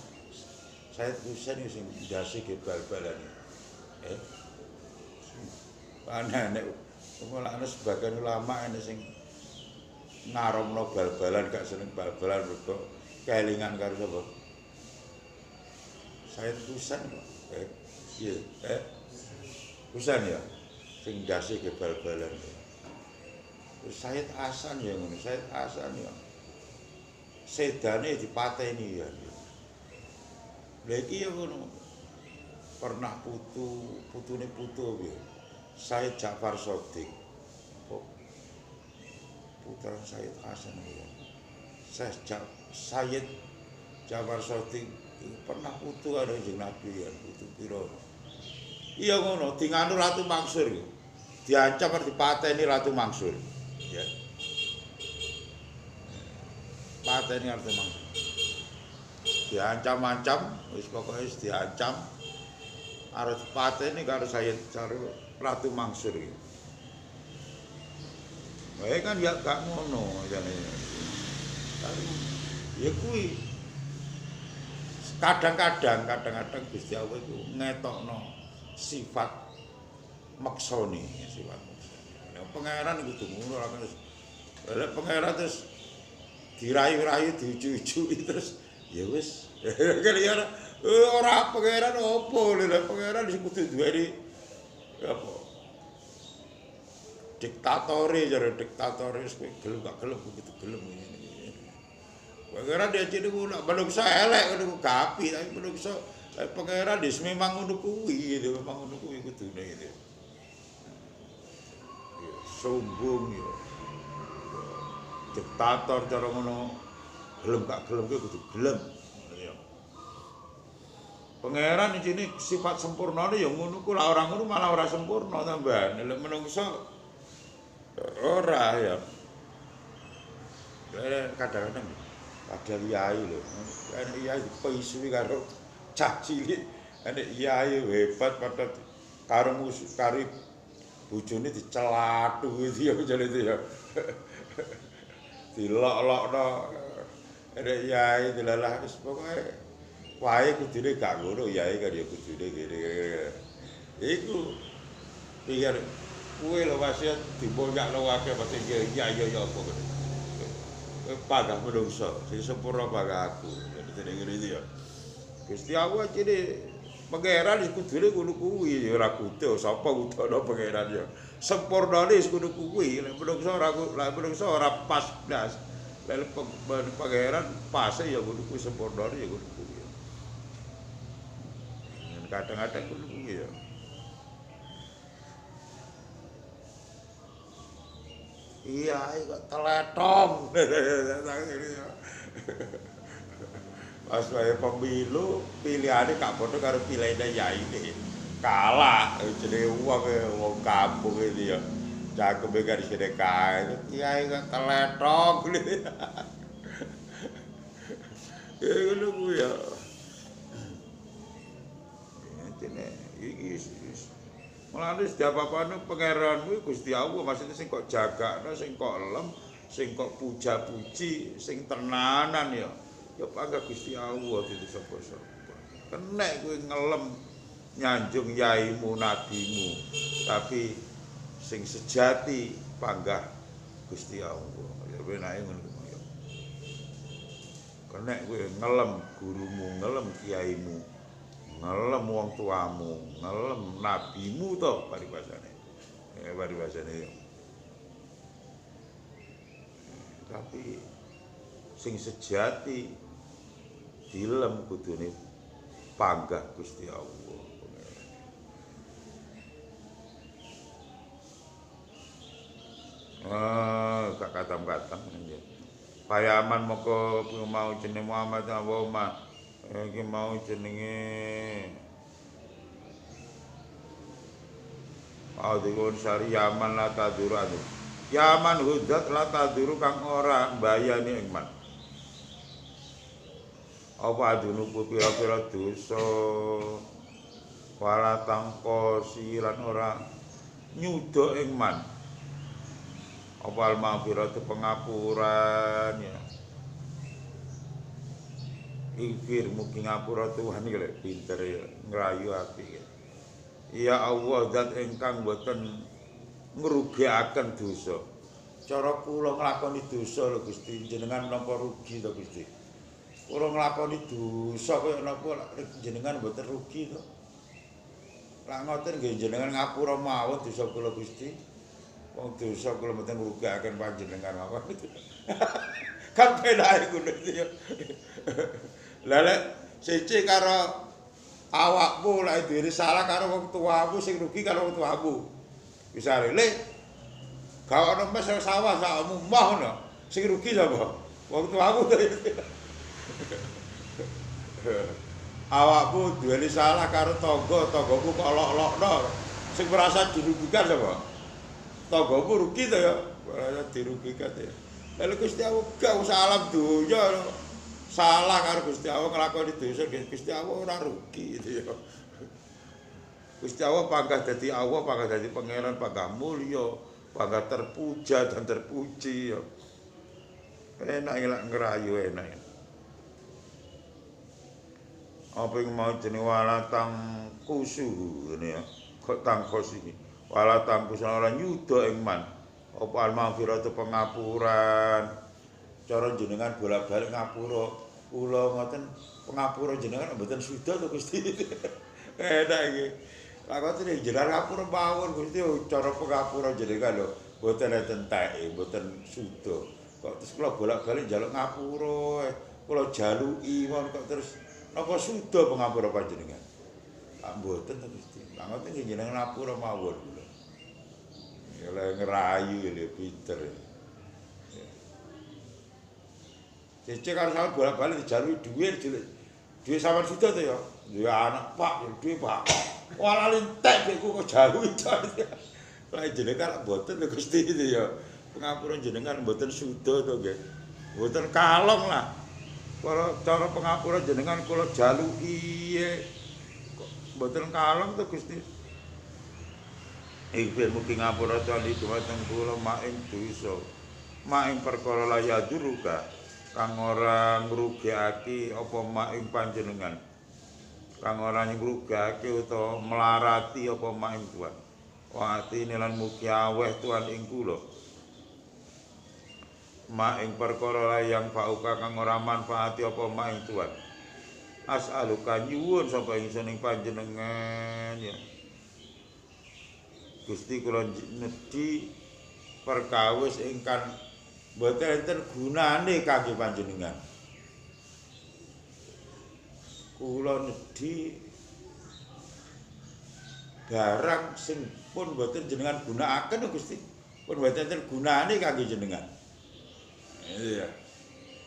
Said Husain sing ndase ge bal-balan. Nek mulane sebagian ulama ana sing ngaromno bal-balan gak seneng bal-balan mergo kelingan karo sapa? Said Husain kok. Husain ya. Sing ndase ge bal-balan. Said Hasan ya ngono, Said Hasan ya. Sedane dipateni ya. Lha iki ya ngono. Pernah putune putu ya. Said Ja'far Shadiq. Putra Said Hasan ya. Said Ja'far Shadiq pernah putu karo Kanjeng Nabi ya, putu pira. Iya ngono, dinganu Ratu Mansur ya. Diancam arep dipateni Ratu Mansur. Ya. Pateni arep Mansur. Diancam-ancam, wis pokoke wis diancam arep pateni karo Sayyid karo Ratu Mansur iki. Wae kan ya gak ngono jane. Ya kuwi kadang-kadang Gusti Allah iku ngetokno sifat maksoni, sifat pangeran kudu ngono ora terus. Lek pangeran terus dirayu-rayu diuju-uju terus ya wis. Kaliyan ora pangeran opo lek pangeran sing kudu duweni apa diktatore wis kowe gelem gak gelem begitu gelem ngene. Pangeran dia jadi nak menungso elek ngono gapi tapi menungso pangeran dis memang ngono kuwi gitu, memang ngono kuwi kudune gitu. Sombong ya. Diktator cara ngono gelem gak gelem kuwi kudu gelem. Pangeran iki sifat sempurnane ya ngono ku lah orang ngono malah ora sempurna tambahan. Lek menungso ora ya. Kadang-kadang ada yai lho. Kan yai dipisui karo cah cilik. Nek yai hebat padha karo musuh karo bojone dicelathu iki ya jane itu ya. Dilok-lokno. Nek yai dilalah wis pokoke wae kudune gak ngono yai kan ya kudune ngene. Iku pikir kowe lho wasiat dibonyakno akeh pasti ya apa kene. Pagah menungso sing sempurna pagah aku. Jadi ngene iki ya. Gusti Allah jadi pangeran iku kudune ngono kuwi ya ora kudu sapa kudono pangeran ya. Sempurnane wis ngono kuwi lek menungso ora pas blas. Lek pangeran pas ya ngono kuwi sempurnane ya ngono kuwi. Kadang-kadang ngono kuwi ya. Iya, kok teletong. Pas wae pemilu, pilihane gak padha karo pilihane yai iki. Kalah jenenge wong kampung iki ya. Cakeme kan isine kae. Kiai kok teletong. Ya ngono kuwi ya. Dene iki mulane setiap apa-apane pangeran kuwi Gusti Allah maksudnya sing kok jagakno, sing kok lem, sing kok puja-puji, sing tenanan ya. Ya panggah Gusti Allah itu sapa-sapa. Kenek kowe ngelem nyanjung yaimu nabimu, tapi sing sejati panggah Gusti Allah. Ya benake ngono ya. Kenek kowe ngelem gurumu, ngelem kiaimu, ngelem wong tuamu, ngelem nabimu to paribasane. Paribasane. Tapi sing sejati dilem kudune panggah Gusti Allah. Gak katam-katam nggih. Payaman moko mau jenenge Muhammad Allahumma iki mau jenenge Audikun sari Yaman la taduru adu. Yaman hudat la taduru kang ora mbayani ing man. Apa adunuku pira-pira dosa wala tangkosi lan ora nyuda ing man. Apa al-maghfiratu pengapuran ya. Ighfir mugi ngapura Tuhan iki lek pinter ya ngrayu apik. Ya Allah zat ingkang boten ngrugiaken dosa. Cara kula nglakoni dosa lho Gusti, jenengan napa rugi to Gusti? Kula nglakoni dosa kaya napa jenengan boten rugi to? Lah ngoten nggih jenengan ngapura mawon dosa kula Gusti. Wong dosa kula boten ngrugiaken panjenengan mawon. Kan penake ngono ya. Lah lek siji karo awakmu lek dhewe salah karo wong tuamu sing rugi karo wong tuamu. Misale le gak ono mes sawah sakmu moh ngono. Sing rugi sapa? Wong tuamu. Awakmu duweni salah karo tanggamu kok lok-lokno. Sing merasa dirugikan sapa? Tanggamu rugi to ya. Merasa dirugikan ya. Lalu Gusti Allah gak usah alam dunya. Salah karo Gusti Allah nglakoni dosa Gusti Allah ora rugi gitu ya. Gusti Allah panggah dadi Allah, panggah dadi pangeran, panggah mulya, panggah terpuja dan terpuji ya. Enak lek ngrayu enak. Apa yang mau jenenge walatang kusu ngene ya. Kok tangkos iki. Walatang kusu ora nyuda ing man. Apa al-maghfiratu pengapuran. Cara jenengan bolak-balik ngapura. Kula ngoten pengapura jenengan mboten suda to Gusti. Enak iki. Lah kok jenengan ngapura mawon Gusti cara pengapura jenengan lho mboten enten teke, mboten suda. Kok terus kula bolak-balik njaluk ngapura, kula jaluki mon kok terus napa suda pengapura panjenengan. Ah mboten to Gusti. Lah ngoten jenengan ngapura mawon kula. Ya lek ngerayu lho pinter. Cece karo sampe bolak-balik dijaluki dhuwit duwe sampean suda to ya. Duwe anak Pak, duwe Pak. Wala lintek iku kok jaluki. Lah jenengan mboten lho Gusti itu ya. Pengapura jenengan mboten suda to nggih. Mboten kalong lah. Kalau cara pengapura jenengan kula jaluki mboten kalong to Gusti. Iku mugi ngapura cali dumateng kula mak ing dosa. Mak ing perkara layaduruka kang ora ngrugekake apa mak ing panjenengan. Kang ora ngrugekake utawa melarati apa mak ing Tuhan. Wati lan mugi aweh Tuhan ing kula. Mak ing perkara layang pauka kang ora manfaati apa mak ing Tuhan. As'aluka nyuwun sapa ingsun ing panjenengan ya. Gusti kula nedhi perkawis ingkang mboten enten gunane kangge panjenengan. Kula nedhi barang sing pun mboten jenengan gunakaken Gusti. Pun mboten enten gunane kangge jenengan. Iya.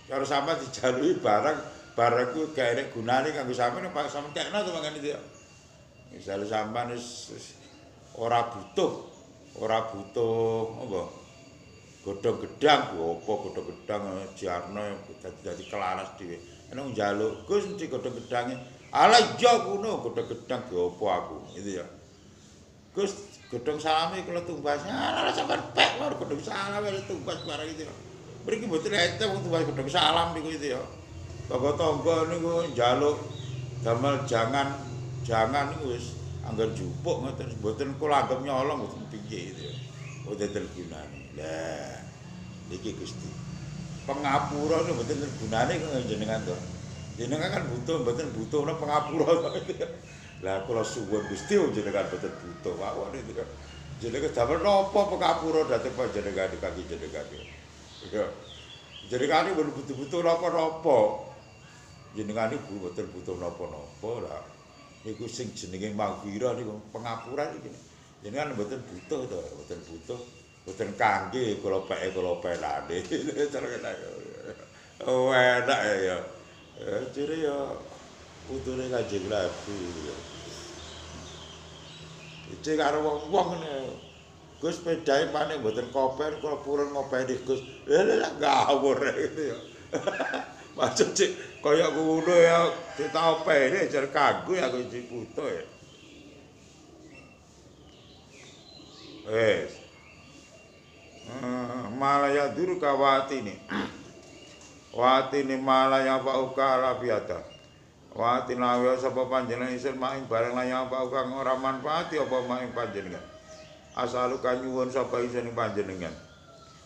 Karo sampean dijaluki barang ku gak enek gunane kanggo sampean Pak sampean tekno to mangane itu ya. Misale sampean wis ora butuh apa? Godhong gedang, apa godhong gedang Jarno dadi kelaras dhewe. Enek njaluk Gus mesti godhong gedange. Ala iya kuno godhong gedang ge apa aku, gitu ya. Gus godhong salame kula tumbas. Ala sampean pek lho godhong salame tumbas barang itu ya. Mriki mboten enten wong tumbas godhong salam niku itu ya. Tangga-tangga niku njaluk damel jangan niku wis anggar jupuk ngoten mboten kula anggap nyolong mboten piye gitu ya. Mboten gunane. Lah niki Gusti. Pengapura niku mboten gunane kanggo jenengan to. Jenengan kan butuh mboten butuh pengapura to. Lah kula suwun Gusti jenengan mboten butuh mawon itu kan. Jenengan damel napa pengapura dhateng panjenengan kangge jenengan. Ya. Jenengan iki butuh-butuh napa-napa. Jenengan iki mboten butuh napa-napa lah. Niku sing jenenge maghfirah niku pengapura iki. Jenengan mboten butuh to, mboten butuh, mboten kangge kula pelane. Oh enak ya. Ciri ya putune Kanjeng Nabi. Iki karo wong-wong ngene. Gus pedae panik mboten koper kula purun ngopeni Gus. Lah ngawur gitu ya. Maksud cik kaya ngono ya ditopeni jar kanggo ya aku iki putu ya. Wes. Malaya duru kawatine. Watine malaya pauka lafiata. Watine awe sapa panjenengan isun mak ing barang layang pauka ora manfaati apa mak ing panjenengan. Asaluka nyuwun sapa isun ing panjenengan.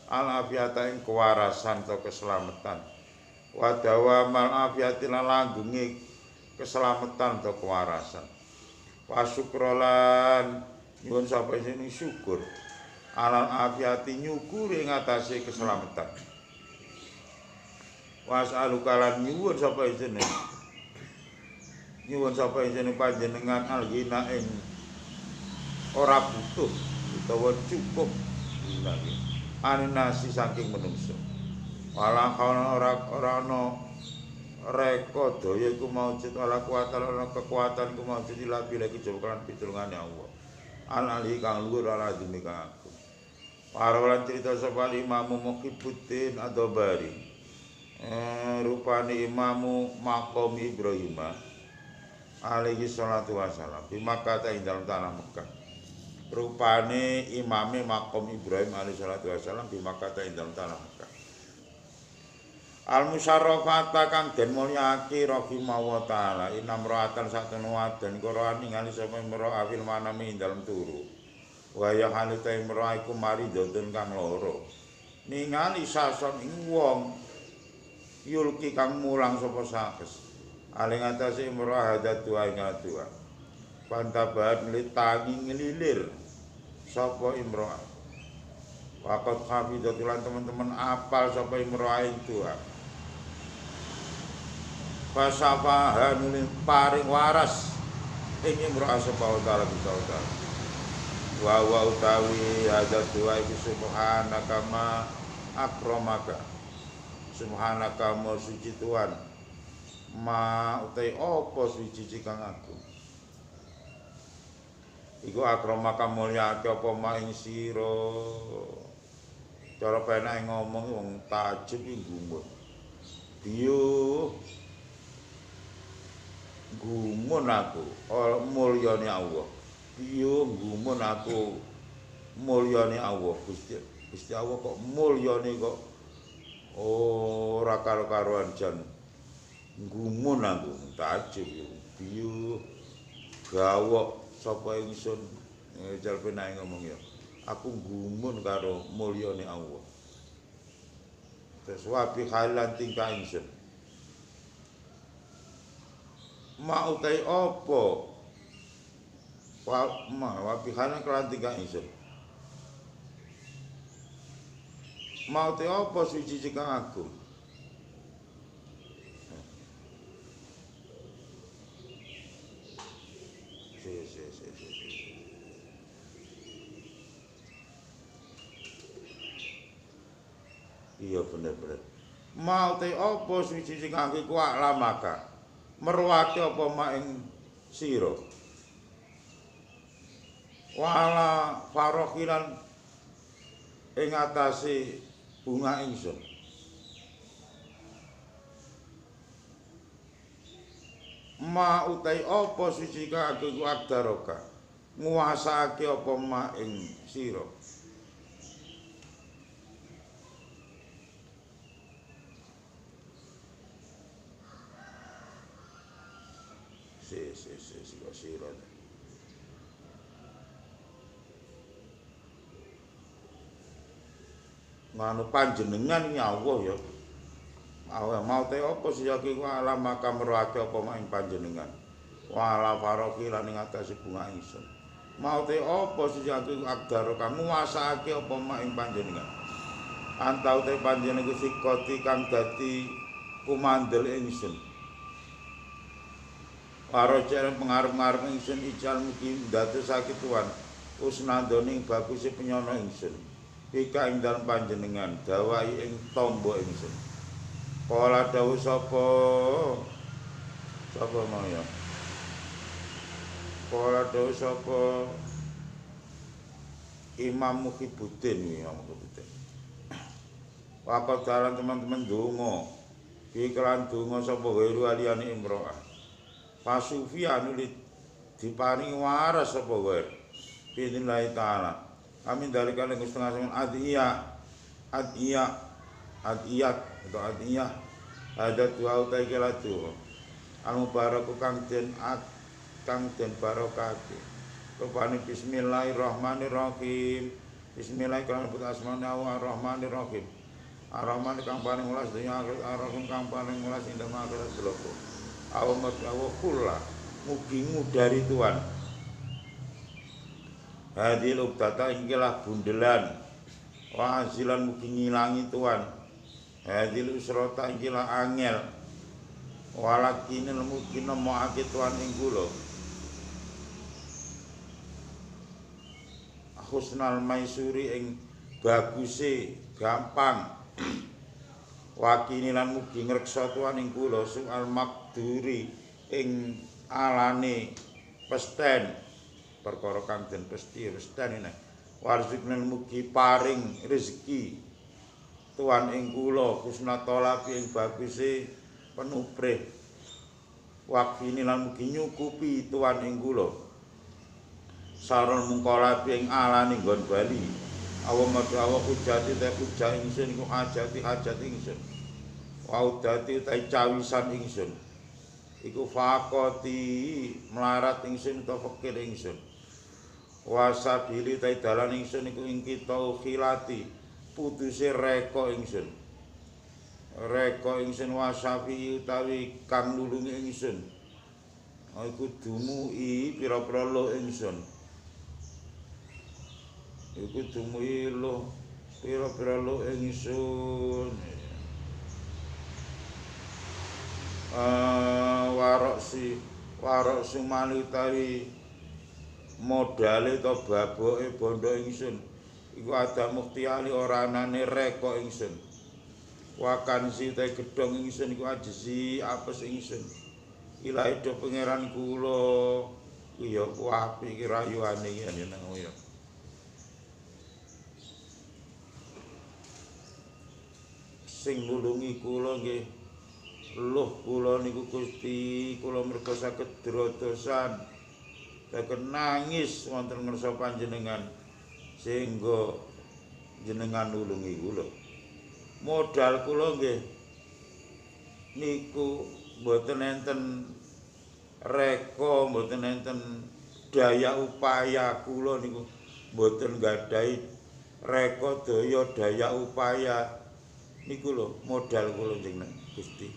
Alafiata ing kewarasan atau keselamatan. Wadawa mal afiati lan langgunge keselamatan atau kewarasan. Wasukrolan nyuwun sapa isun syukur. Alal afiati nyukuri ngatasi keselamatan. Wasaluka lan nyuwun sapa isun panjenengan algina ing ora butuh utawa cukup lagi anasi saking menungso wala ora ana reka daya iku maujud wala kekuatan iku maujud lagi jawab pitulungane Allah alali kang luhur ala demi kang agung para lan cerita sapa Imam Muhibbuddin Ad-Dabari rupane Imamu Maqam Ibrahim alaihi salatu wassalam di Makkah ing dalam tanah Mekah. Rupane imame Maqam Ibrahim alaihi salatu wassalam di Makkah ing dalam tanah Mekah. Al musyarrafata kang den mulyake rahimahullah taala inam raatan satunu wadan karo ningali sapa imra afil manami ing dalam turu. Wa ya halita imra iku mari dodon kang loro. Ningali sason ing wong yulki kang mulang sapa sakes. Aling atase imra hadat dua ing dua. pantabahan tangi ngelilir sapa imro'ah. Waqat hafidhatul lan teman-teman apal sapa imro'ah itu. Pasafahan paring waras ing imro'ah sapa taala kita. Wa utawi hadat dua iku subhanaka ma akramaka. Subhanaka ma suci Tuhan. Ma utai apa suci kang aku. Iku akramaka mulyake apa ma ing sira. Cara penake ngomong wong tajib iki gumun. Biyo gumun aku mulyane Allah. Biyo gumun aku mulyane Allah. Gusti Allah kok mulyane kok ora karo-karoan jan. Gumun aku tajib biyo gawok sapa ingsun jar penake ngomong ya. Aku gumun karo mulyane Allah. Terus wabi halan tingkah ingsun. Ma utai apa? Wabi halan kelan tingkah ingsun. Ma utai apa suci kang aku? Iya bener-bener. Mau te apa suci sing aku ku alamaka. Merwake apa mak ing sira. Wala farokhilan ing atase bunga ingsun. Ma utai apa suci kang aku ku agdaroka. Nguasake apa mak ing sira. Sira. Manu panjenengan ya Allah ya. Mau te apa sejake ku alam makam merwake apa ing panjenengan. Wala faroki lan ing atase bunga ingsun. Mau te apa sejake ku agdaro kamu nguasake apa ing panjenengan. Antau te panjenengan ku sikoti kang dadi kumandel ingsun. Para jalan pengarep-ngarep ingsun ijal mugi ndadosake Tuhan usnandoning baguse penyono ingsun pika ing dalem panjenengan dawahi ing tamba ingsun kala dawuh sapa mau ya kala dawuh sapa Imam Muhibbuddin ya Muhibbuddin wakot dalan teman-teman donga iklan donga sapa gairu aliyane imro'ah Pasufian nulit diparingi waras apa wae. Bismillah taala. Amin dari kalian setengah semen adiyah atau adiyah ada dua utai kelatu. Al mubaraku kang den barokati. Rupane bismillahirrahmanirrahim. Bismillahirrahmanirrahim. Asmaul-Rahmanirrahim. Ar-Rahman kang paling ulas dunya akhirat, Ar-Rahim kang paling ulas indah akhirat deloko. Awamat awakula mugimu dari Tuhan. Hadil ubtata ingkilah bundelan wa asilan mugi ngilangi Tuhan. Hadil usrota ingkilah angel walakinil mugi nemokake Tuhan ing kula. Husnal maisuri ing baguse gampang. Wakini lan mugi ngreksa Tuhan ing kula soal makduri ing alane pesten perkara kang den pesti pesten nek warzikna mugi paring rezeki Tuhan ing kula kusna tolapi ing baguse penuprih wakini lan mugi nyukupi Tuhan ing kula saron mungkolapi ing alane nggon bali awamatu hujati ta hujah ingsun iku hajat ingsun waudati utai cawisan ingsun iku faqati melarat ingsun ta fakir ingsun wasabili ta dalan ingsun iku ing kita khilati putuse reka ingsun wasafi utawi kang nulungi ingsun Iku dumugi pira-pira lo ingsun. Iku dumugi lo pira-pira lo ingsun. Warok sumani utawi modale to baboke bondo ingsun. Iku ada mukhtiali ora anane reka ingsun. Wakan si te gedhong ingsun iku ajesi apes ingsun. Ilahi do pangeran kula ya kuwapi iki rayuane iki nang ya. Sing nulungi kula nggih luh kula niku Gusti kula merga saged drodosan saged nangis wonten ngarsa panjenengan sehingga jenengan nulungi kula. Modal kula nggih niku mboten enten reka, mboten enten daya upaya kula niku mboten gadhahi reka daya upaya niku lho modal kula jenengan Gusti.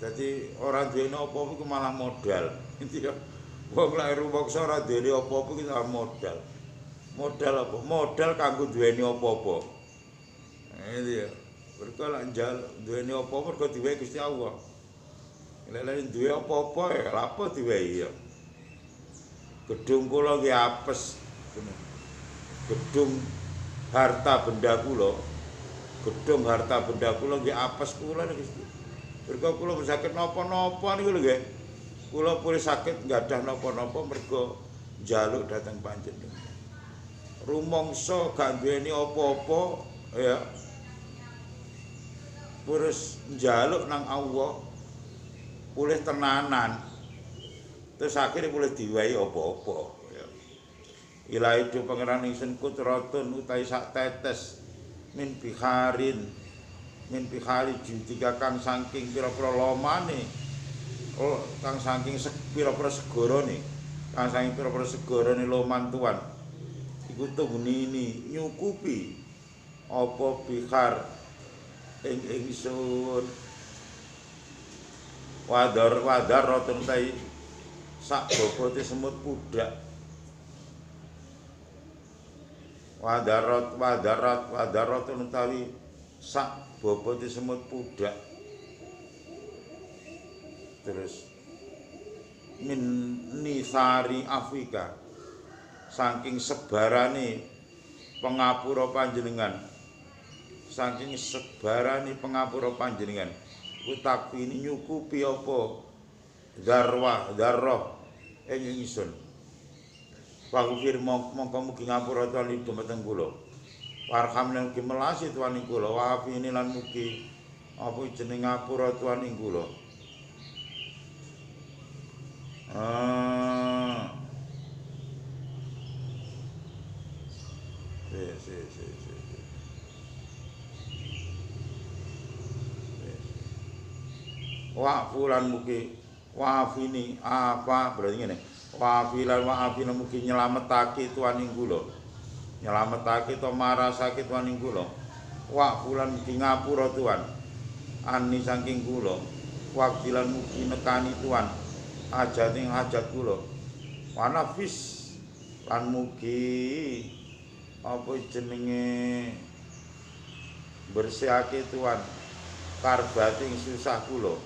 Dadi ora duweni apa-apa iku malah modal. Wong lek rumangsa ora duweni apa-apa iku modal. Modal apa? Modal kanggo duweni apa-apa. Iya. Mergo lek duweni apa-apa mergo diwehi Gusti Allah. Lek duwe apa-apa ya lha apa diwehi ya. Gedung kula nggih apes. Gedung harta benda kula. Gedung harta benda kula nggih apes kula Gusti. Mergo kula saged napa-napa niku lho nggih. Kula purih saged nggadah napa-napa mergo njaluk dhateng panjenengan. Rumangsa gak duweni apa-apa ya. Terus njaluk nang Allah pulih tenanan terus akhirnya pulih diwehi apa-apa ya. Ilahi do pangeran ingsun kutratun utawi sak tetes min bihari judika kang saking pira-pira lomane kang saking pira-pira segarane kang saking pira-pira segarane loman tuan iku tungguni nyukupi apa bihar ingsun wadar rotun tai sak bobote semut pudak wadarat utawi sak bobote semut pudak terus min nisari Afrika saking sebarane pangapura panjenengan saking sebarane pangapura panjenengan utawi ini nyukupi apa darah ing ingsun Pakufir mongko mugi ngapura tali dumateng kula. Warham lan mugi melasi tuan ing kula, wa afini lan mugi apa jeneng ngapura tuan ing kula. Wa fulan mugi wafini apa berarti ngene. Wafilan wa'afina mugi nyelametake tuan ing kula. Nyelametake to marasake tuan ing kula. Wa fulan mugi ngapura tuan. Ani saking kula. Wakilan mugi nekani tuan. Ajating hajat kula. Wa nafis lan mugi apa jenenge bersihake tuan karbating susah kula.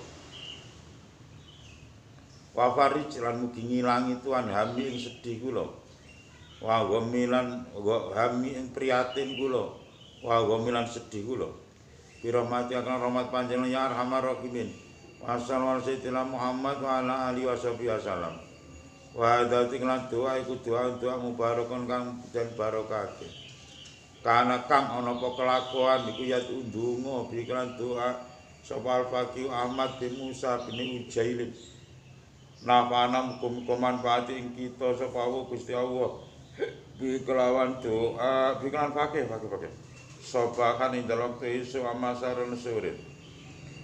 Wa farij lan mugi ngilangi tuan hami ing sedih kula. Wa gamilan hami ing prihatin kula. Wa gamilan sedih kula. Birahmati akan rahmat panjenengan ya arhamar rahimin. Wa sallallahu alaihi Muhammad wa ala alihi washabihi wasallam. Wa hadati lan doa iku doa mubarakon kang den barokah. Kana kang ana apa kelakuan iku ya ndonga biklan doa sapa al-faqih Ahmad bin Musa bin Ujailin. Nafana muga manfaati ing kita sapa Allah Gusti Allah bi kelawan doa bi kelawan fakih sobakan ing dalam isu amasaron sore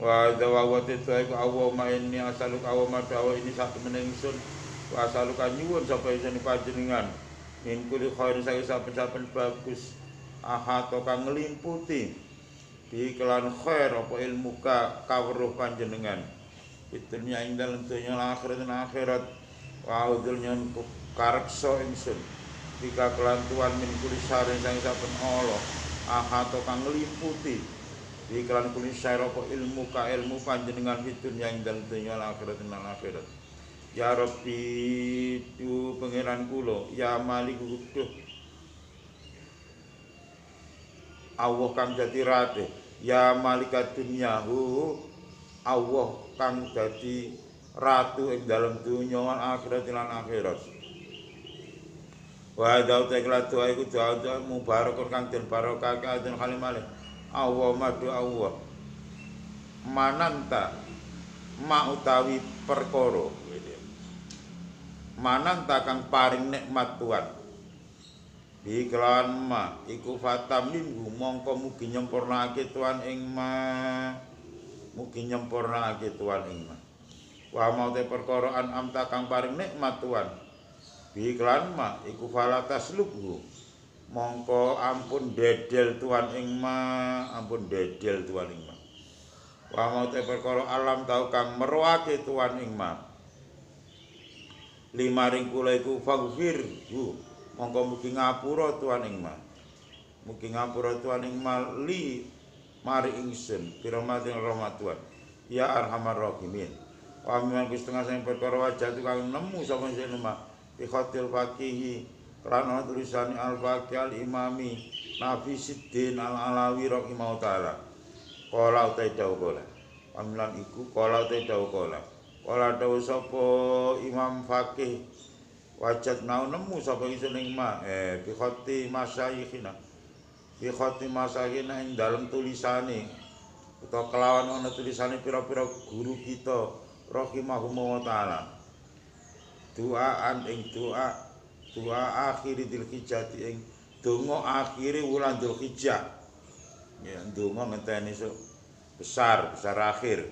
wa dawawati iku Allahumma inni as'aluka Allahumma ta'ala ini sak menengsun wa as'aluka nyuwun sapa isun panjenengan min kulli khairin saben-saben bagus ahato kang nglimputi bi kelawan khair apa ilmu ka kawruh panjenengan Fitunya ing dalem donya akhirat wa udulnya kareksa ingsun Bika kelantuan min kulisare sang saben ala ahato kang ngeliputi iklan kulisare apa ilmu panjenengan fitunya ing dalem donya akhirat ya Rabbi tu pangeran kula ya maliku duh Allah kang dadi rate ya malikat dunyahu Allah kang dadi ratu ing dalam dunya lan akhirat lan akhirat. Wa dawu tekla doa iku doa mubarakun kang den barokah kadhen kalimale. Allah madu Allah. Mananta ma utawi perkara. Mananta kang paring nikmat Tuhan. Bi kelawan ma iku fatamimhu mongko mugi nyempurnake Tuhan ing ma. Mugi nyempurnake Tuhan ing ma. Wa mau te perkara amta kang paring nikmat Tuhan bi iklan ma iku falatas lubhu mongko ampun dedel Tuhan ing ma ampun dedel Tuhan ing ma wa mau te perkara alam tau kang meruake Tuhan ing ma limaring kula iku faghfir mongko mugi ngapura Tuhan ing ma mugi ngapura Tuhan ing ma li mari ingsun piramating rahmat Tuhan ya arhamar rahimin Wamiman kustengah sang perkara wajah tukang nemu sapa sing lemah bi khatil faqihi krana tulisane al-faqih al-imami Nafisuddin al-Alawi rahimahullah taala qala utai dawuh qala Wamilan iku qala utai dawuh qala dawuh sapa imam faqih wajah nemu sapa ingsun ing ma bi khati masyayikhina ing dalem tulisane utawa kelawan ana tulisane pira-pira guru kita rahimahumullah taala doaan ing doa akhiri Dzulhijjah ing donga akhire wulan Dzulhijjah ya donga ngenteni besar akhir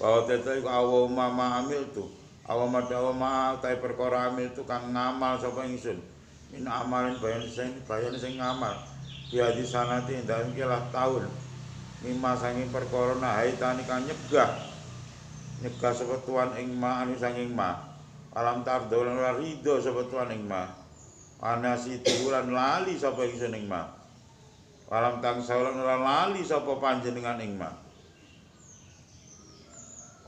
bahwa tetu Allahumma ma amiltu Allahumma ta perkara amiltu kang ngamal sapa ingsun min amalin bayan sing ngamal biadi sanati dalem kelah taun mimma sanging perkara nahaitani kang nyegah sapa Tuhan ing ma anu sanging ma alam tardo lan ridho sapa Tuhan ing ma anasi tulan lali sapa ingsun ing ma alam tangsa lan lali sapa panjenengan ing ma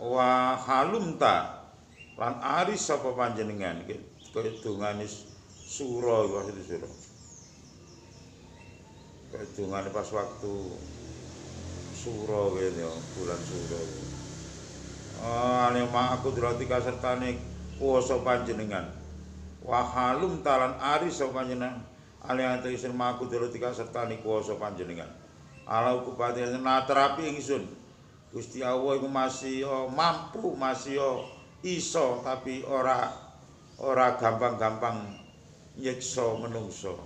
wa halumta lan aris sapa panjenengan iki kaya dongane sura maksud sura kaya dongane pas waktu sura kene bulan sura alima aku dirati kasertane kuwasa panjenengan wa halum talan aris sapa panjenengan aliyate isin maku dirati kasertane kuwasa panjenengan ala kupati naterapi ingsun Gusti Allah iku masih mampu masih iso tapi ora gampang-gampang nyiksa menungso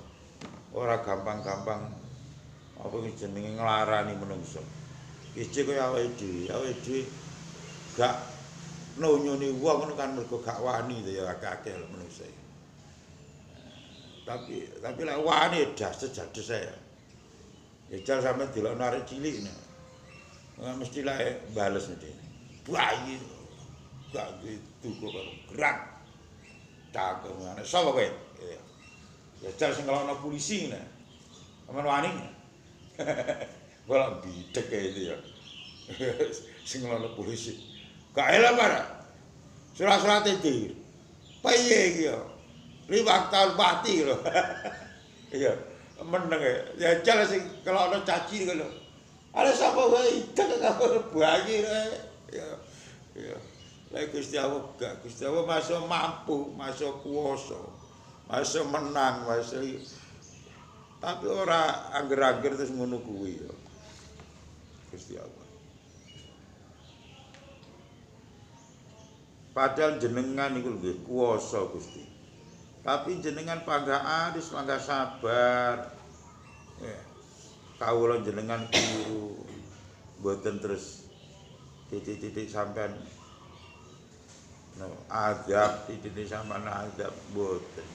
ora gampang-gampang apa jenenge nglarani menungso iki kaya awake dhewe gak nonyone wong ngono kan mergo gak wani to ya akeh menungso iki. Tapi lek wani das-das saya. Ya jar sampe delok arek cilik nek. Mesti lek bales mesti. Bayi gak dituku karo gerak. Cakep ngene. Sapa kowe? Ya jar sing ngelokno polisi nek. Aman wani. Bolak bidek itu ya. Sing ngelokno polisi. Gak elah para surat-surat itu piye iki ya liwat tahun mati lho iya meneng ya jal sing kalau ana caci lho ada sapa wae tak bayi ya lek Gusti Allah gak Gusti Allah masih mampu masih kuwasa masih menang masih tapi ora angger-angger terus ngono kuwi ya Gusti Allah padahal jenengan iku nggih kuwasa Gusti. Tapi jenengan panggah aris, panggah sabar. Kawula jenengan keliru. Mboten terus titik-titik sampean adab, titik-titik sampean adab mboten.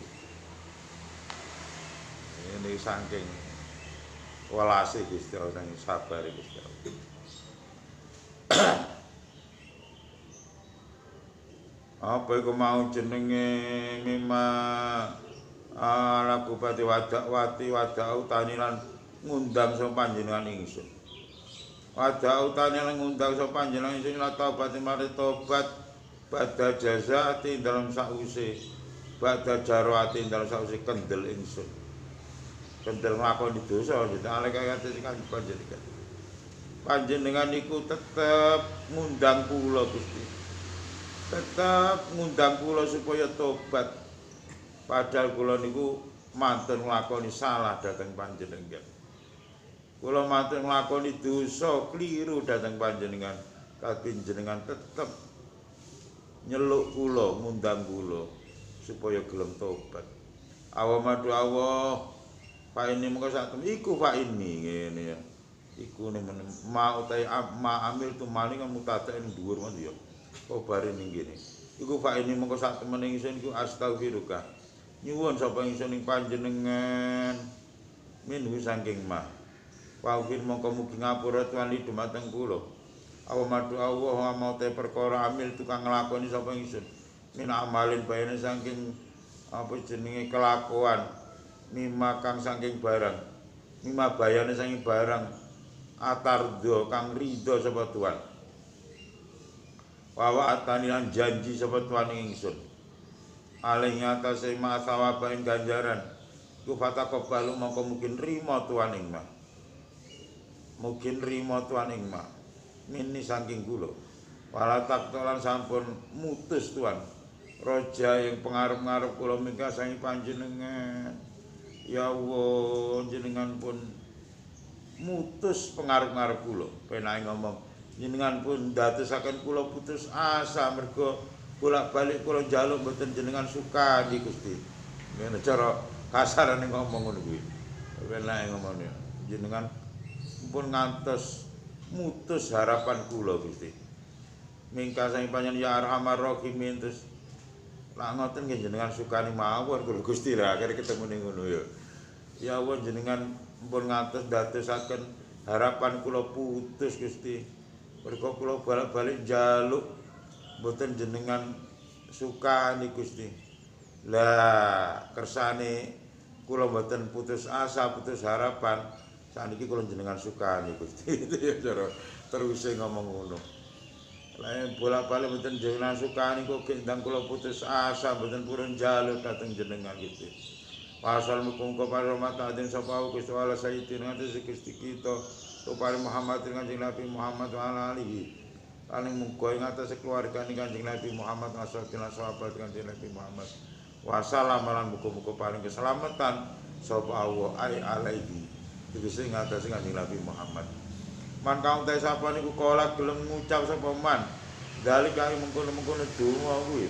Ini saking welase Gusti Allah saking sabar Gusti Allah. Apa iku mau jenenge mima ala bupati wadak-wati wadak utani lan ngundang sapa panjenengan ingsun. Wadak utani lan ngundang sapa panjenengan ingsun la tobat mari tobat badha jazaati dalam sause badha jarwati dalam sause kendel ingsun. Kendel nglakoni dosa alek kaya kan panjenengan. Panjenengan iku tetep ngundang kula Gusti. Tetep ngundang kula supaya tobat. Padahal kula niku mantun nglakoni salah dhateng panjenengan. Kula mantun nglakoni dosa kliru dhateng panjenengan. Kadin jenengan tetep nyeluk kula, ngundang kula supaya gelem tobat. Awamadu Allah Pak ini mengko sak iku Pak ini ngene ya. Iku nemen ma utai ma amil tu maling mutaten dhuwur men ya. Kok bare ning kene. Iku Pak ini mengko sak temene ingsun iku astagfirullah. Nyuwun sapa ingsun ing panjenengan minhu saking ma. Wawin mongko mugi ngapura tuan li dumateng kula. Awamadu Allah mau te perkara amil tukang nglakoni sapa ingsun. Min amalin bayane saking apa jenenge kelakuan mima kang saking barang. Mima bayane saking barang atardo kang ridho sapa tuan. Wawa atani lan janji sapa tuan ingsun. Alih ngatasi ma sawabain ganjaran. Ku fatakobalu mongko mungkin rimo tuan ing ma. Mungkin rimo tuan ing ma. Mini saking kula. Wala taktolan sampun mutus tuan. Roja yang pengarep-ngarep kula mingka saking panjenengan. Ya Allah, jenengan pun mutus pengarep-ngarep kula. Penae ngomong, jenengan pun dadosaken kula putus asa mergo bolak-balik kula njaluk mboten jenengan suka di Gusti. Ngene cara kasarane ngomong ngono kuwi. Penae ngomong jenengan pun ngantos mutus harapan kula Gusti. Mingka saking panjenengan ya Arhamar Rahimin terus lah ngoten nggih jenengan sukani mawon kula Gusti lah akhire ketemu ning ngono ya. Ya Allah jenengan pun ngantos dadosaken harapan kula putus Gusti. Mergo kula balik-balik njaluk mboten jenengan sukani Gusti. Lah kersane kula mboten putus asa, putus harapan. Saniki kula jenengan sukani Gusti. Itu ya cara terus ngomong ngono. Lah bolak-balik mboten jenengan sukani kok ndang kula putus asa mboten purun njaluk dhateng jenengan Gusti. Pasal muga-muga parahmat adin sapa Gusti Allah sayyidina ngatus Gusti kita rupane Muhammad Kanjeng Nabi Muhammad wa ala alihi. Lan muga ing atas keluargane Kanjeng Nabi Muhammad wasallama sahabat Kanjeng Nabi Muhammad. Wassalam lan muga-muga paring keselamatan sapa Allah alaihi. Tegese ing atas Kanjeng Nabi Muhammad. Man kaum te sapa niku kala gelem ngucap sapa man. Dalik kang mengkono-mengkono donga kuwi.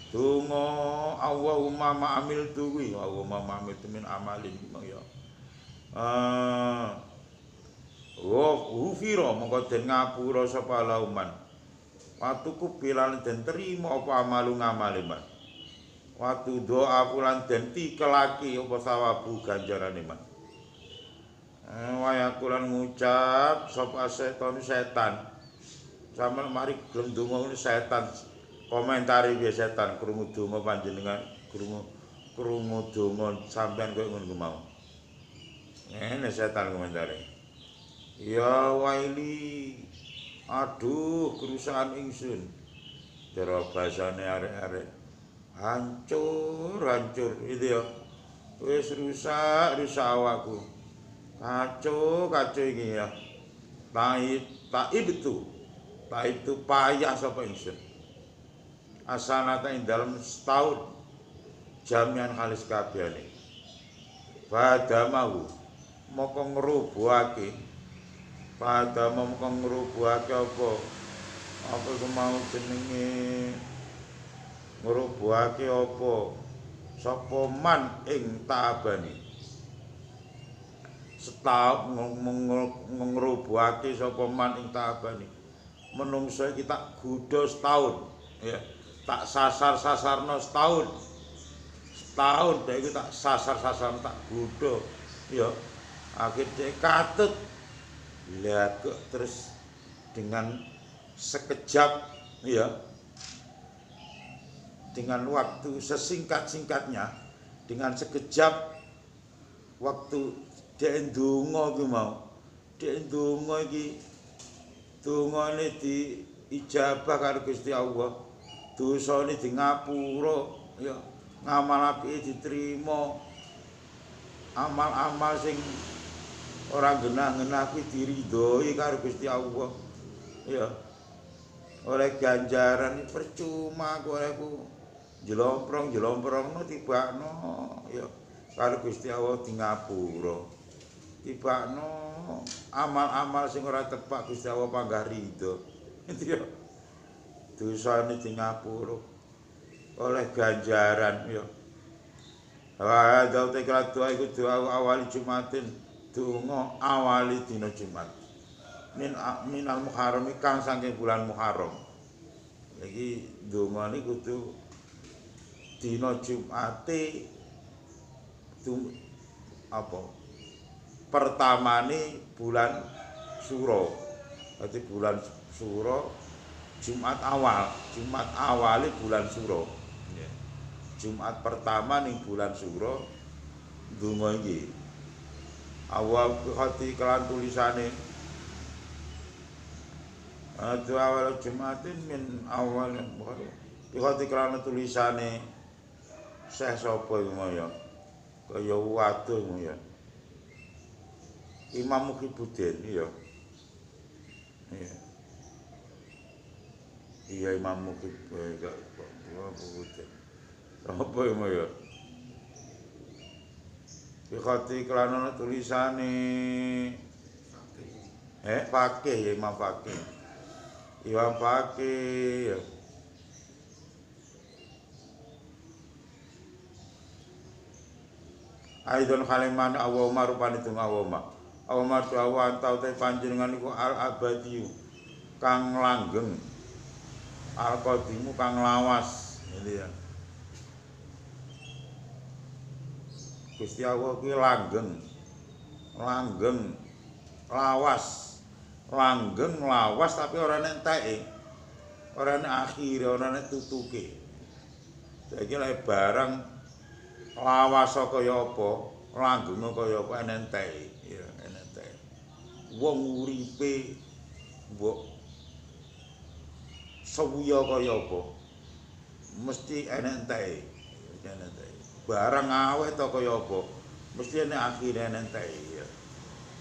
Donga Allahumma ma'amil tuwi Allahumma ma'amil min amalin ya. Ghufira mongko den ngapura sapa lauman. Watuku bilan den trima apa amalu ngamale man. Watu doa pulan den tikelaki apa sawabu ganjarane man. Waya kulan ngucap sapa setan. Sampe mari gelem donga setan. Komentari biasa setan krungu donga panjenengan krungu donga sampean koyo ngono mau. Ngene setan komentari. Ya waili. Aduh kerusakan ingsun. Cara basane arek-arek. Hancur itu ya. Wis rusak awakku. Kacau iki ya. Taib itu payah sapa ingsun. Asanata ing dalem setahun jamian halis kabehane. Padamahu moko ngrubuhake. Padama moko ngrubuhake apa? Apa iku mau jenenge ngrubuhake apa? Sapa man ing tabani. Setahun ngrubuhake sapa man ing tabani. Menungso iki tak gudha setahun, ya. Tak sasar-sasarno setahun dek iku tak sasar-sasar tak gudha ya akhirnya katut lihat kok terus dengan sekejap ya dengan waktu sesingkat-singkatnya, dengan sekejap waktu dhek ndonga ki mau. Dhek ndonga iki dongane diijabah karo Gusti Allah. Dosane di ngapura ya, ngamal apike diterima. Amal-amal sing ora genah-genah kuwi diridhoi karo Gusti Allah. Ya. Oleh ganjaran percuma kowe jelomprong-jelomprongno tibakno ya karo Gusti Allah di ngapura. Tibakno amal-amal sing ora tepak Gusti Allah panggah ridho. Ya. Dosane di ngapura oleh ganjaran ya. Wah, daute kala doa iku doa awali Jumatin, donga awali dina Jumat. Minal Muharram kang saking bulan Muharram. Iki dongane kudu dina Jumate pertamane bulan Suro. Dadi bulan Suro Jumat awale bulan Suro. Jumat pertama ning bulan Suro donga iki. Awal hati kelan tulisane. Awal Jumatin min awal hati kelan tulisane Syekh sapa iku ya. Kaya waduh ya. Imam Muhibbuddin ya. Iya. Iya Imam Muhibbuddin. Apa ya? Bikhati kelana tulisane Fakih ya Imam Fakih. Imam Fakih ya. Aidon kaliman awama rupane donga awama. Awama tu awan tau te panjenengan iku al-abadiyu kang langgeng. Al-qadimu kang lawas. Ini ya. Gusti Allah ki langgeng, lawas, tapi ora enteke, ora akhire, ora tutuke. Saiki lek barang lawas kaya apa, langgeng kaya apa enteke, ya enteke. Wong uripe mbok sewiya kaya apa, mesti enteke. Barang awet to kaya apa mesti enek akhire entek ya.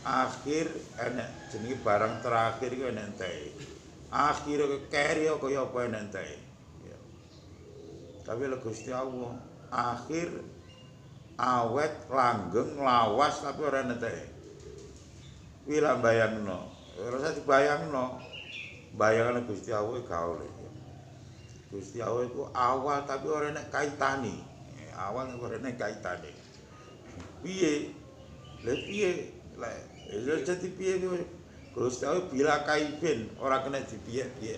Akhir enek jenenge barang terakhir iku entek. Akhir keri kaya apa entek ya. Tapi lek Gusti Allah akhir awet langgeng lawas tapi ora entek. Kuwi lak bayangno. Ora usah dibayangno. Bayangane Gusti Allah gak oleh. Gusti Allah iku awal tapi ora enek kaitane. Awal ora nek kaitane. Piye? Lha piye? Lah, ya dadi piye Gusti Allah bila kaifin ora kena dipiye-piye.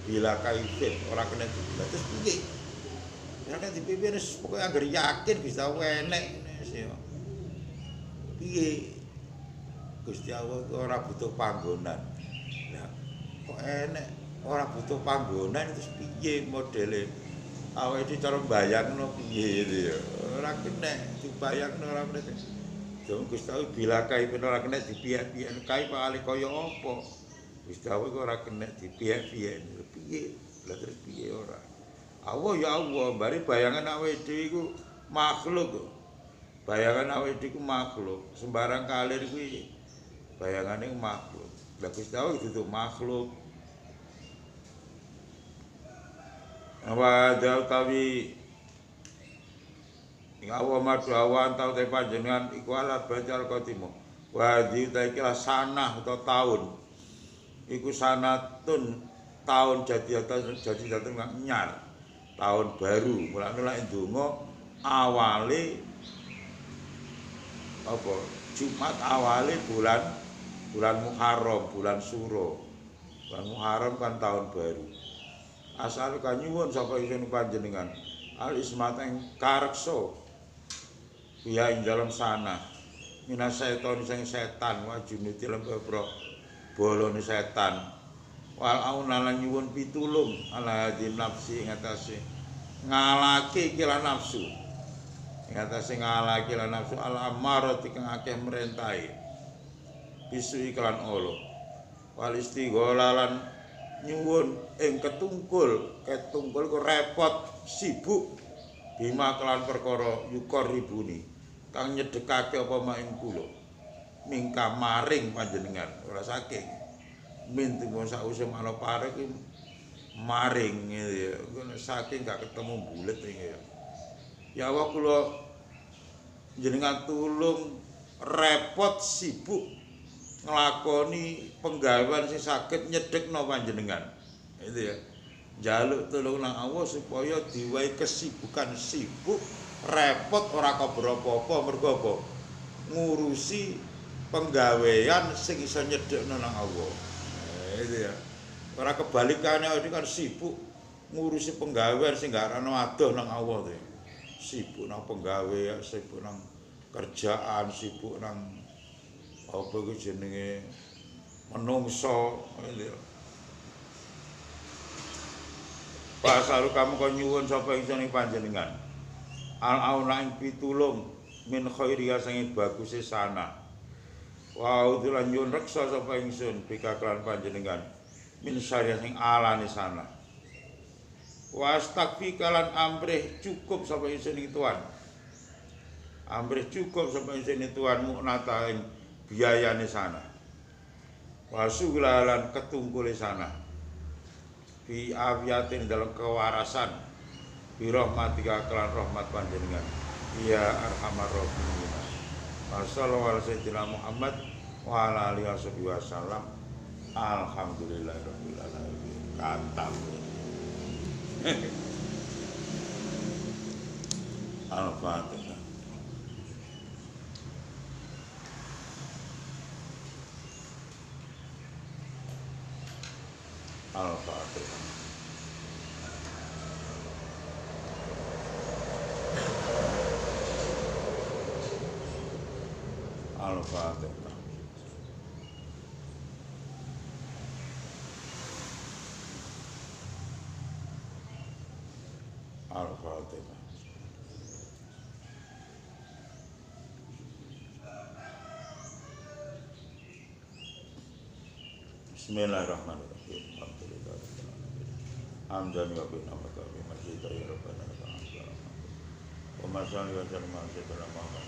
Bila kaifin ora kena dipiye. Terus piye? Ya kan dipiye wis pokoke anggere yakin Gusti Allah enek wis ya. Piye? Gusti Allah ora butuh panggonan. Lah, kok enek ora butuh panggonan terus piye modele? Awake dhewe cara mbayangno piye ya. Ora kena dibayangno ora kena. Dong Gusti Allah bila kae ora kena dipiye-piye. Kae kali kaya apa? Gusti Allah ora kena dipiye-piye. Piye? Lah terus piye ora? Allah ya Allah, bari bayangan awake dhewe iku makhluk. Bayangan awake dhewe iku makhluk. Sembarang kalir kuwi bayangane makhluk. Lah Gusti Allah itu makhluk. Wa utawi ngawa madu awan tau te panjenengan iku ala bacal qatimu wa di ta iki sanah utawa taun iku sanatun taun jadi dateng nyar tahun baru mulane lek ndonga awale apa Jumat awale bulan Muharram bulan Suro bulan Muharram kan tahun baru. Asal kanyuwun sapa isun panjenengan al ismat ing kareksa ya ing dalem sana minas setan sing setan wajune dilembebro bolone setan wal auna lan nyuwun pitulung ala hadin nafsi ing atase ngalake iki lan nafsu ing atase ngalake lan nafsu al amarati kang akeh mrentahe bisu iklan olo wal istighala lan nyuwun ing ketungkul ku repot sibuk bima kelan perkara yukor ribuni kang nyedekake apa mak ing kula mingka maring panjenengan ora saking min timo sause malo pare ki maring ya saking gak ketemu bulet iki ya Allah kula jenengan tulung repot sibuk nglakoni penggawean sing saged nyedhekno panjenengan itu ya njaluk tulung nang Allah supaya diwai kesibukan sibuk repot ora kabur apa-apa mergo apa ngurusi penggawean sing iso nyedhekno nang Allah itu ya ora kebalikane iki kan sibuk ngurusi penggawean sing gak ana adoh nang Allah to sibuk nang penggawean sibuk nang kerjaan sibuk nang apa ku jenenge menungso gitu. Pasaru kamu kok nyuwun sapa ingsun ing panjenengan. Al auna ing pitulung min khairiya sing baguse sana. Wa udulan nyuwun reksa sapa ingsun bikaklan panjenengan min syariah sing alane sana. Wa astagfika lan amrih cukup sapa ingsun ing Tuhan. Amrih cukup sapa ingsun ing Tuhan muknata ing biayane sana wasuglalan ketungkule sana fi afiatin dalam kewarasan bi rahmatika kelan rahmat panjenengan ya arhamar rahimin sallallahu alaihi sayyidina Muhammad wa ala alihi wasallam alhamdulillahirabbil alamin katam al-fatihah. Al-Fatihah. Al-Fatihah. Al-Fatihah. Bismillahirrahmanirrahim. Hamdan wa bina wa kabi masjid ya rabbana wa masalli wa sallam ala sayyidina Muhammad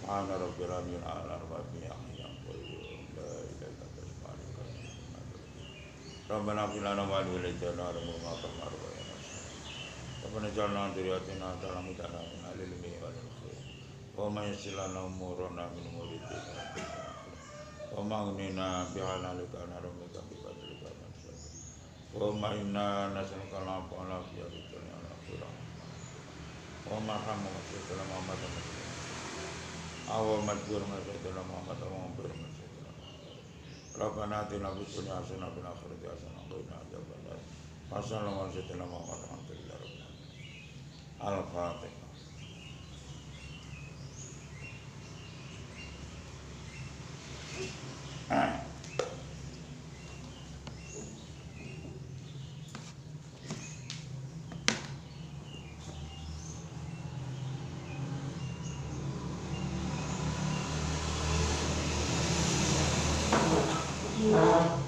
ana rabbil alamin ala rabbil alamin la ilaha illa rabbana fil anwar wal jannah wa ma qamar wa rabbana jalna diriyatina dalam idana alil mi wal khair wa ma yasilana umurana min muridina wa ma'unina bihalalika naramika bifadlika wa ma'inna nas'aluka al-afwa fi dunya wal akhirah wa ma'hamu sayyidina Muhammad awa madhur sayyidina Muhammad wa maghfir sayyidina Rabbana atina fid dunya hasanah wa fil akhirati hasanah wa qina adzabannar sallallahu alaihi sayyidina Muhammad alhamdulillah al-Fatihah. Yeah.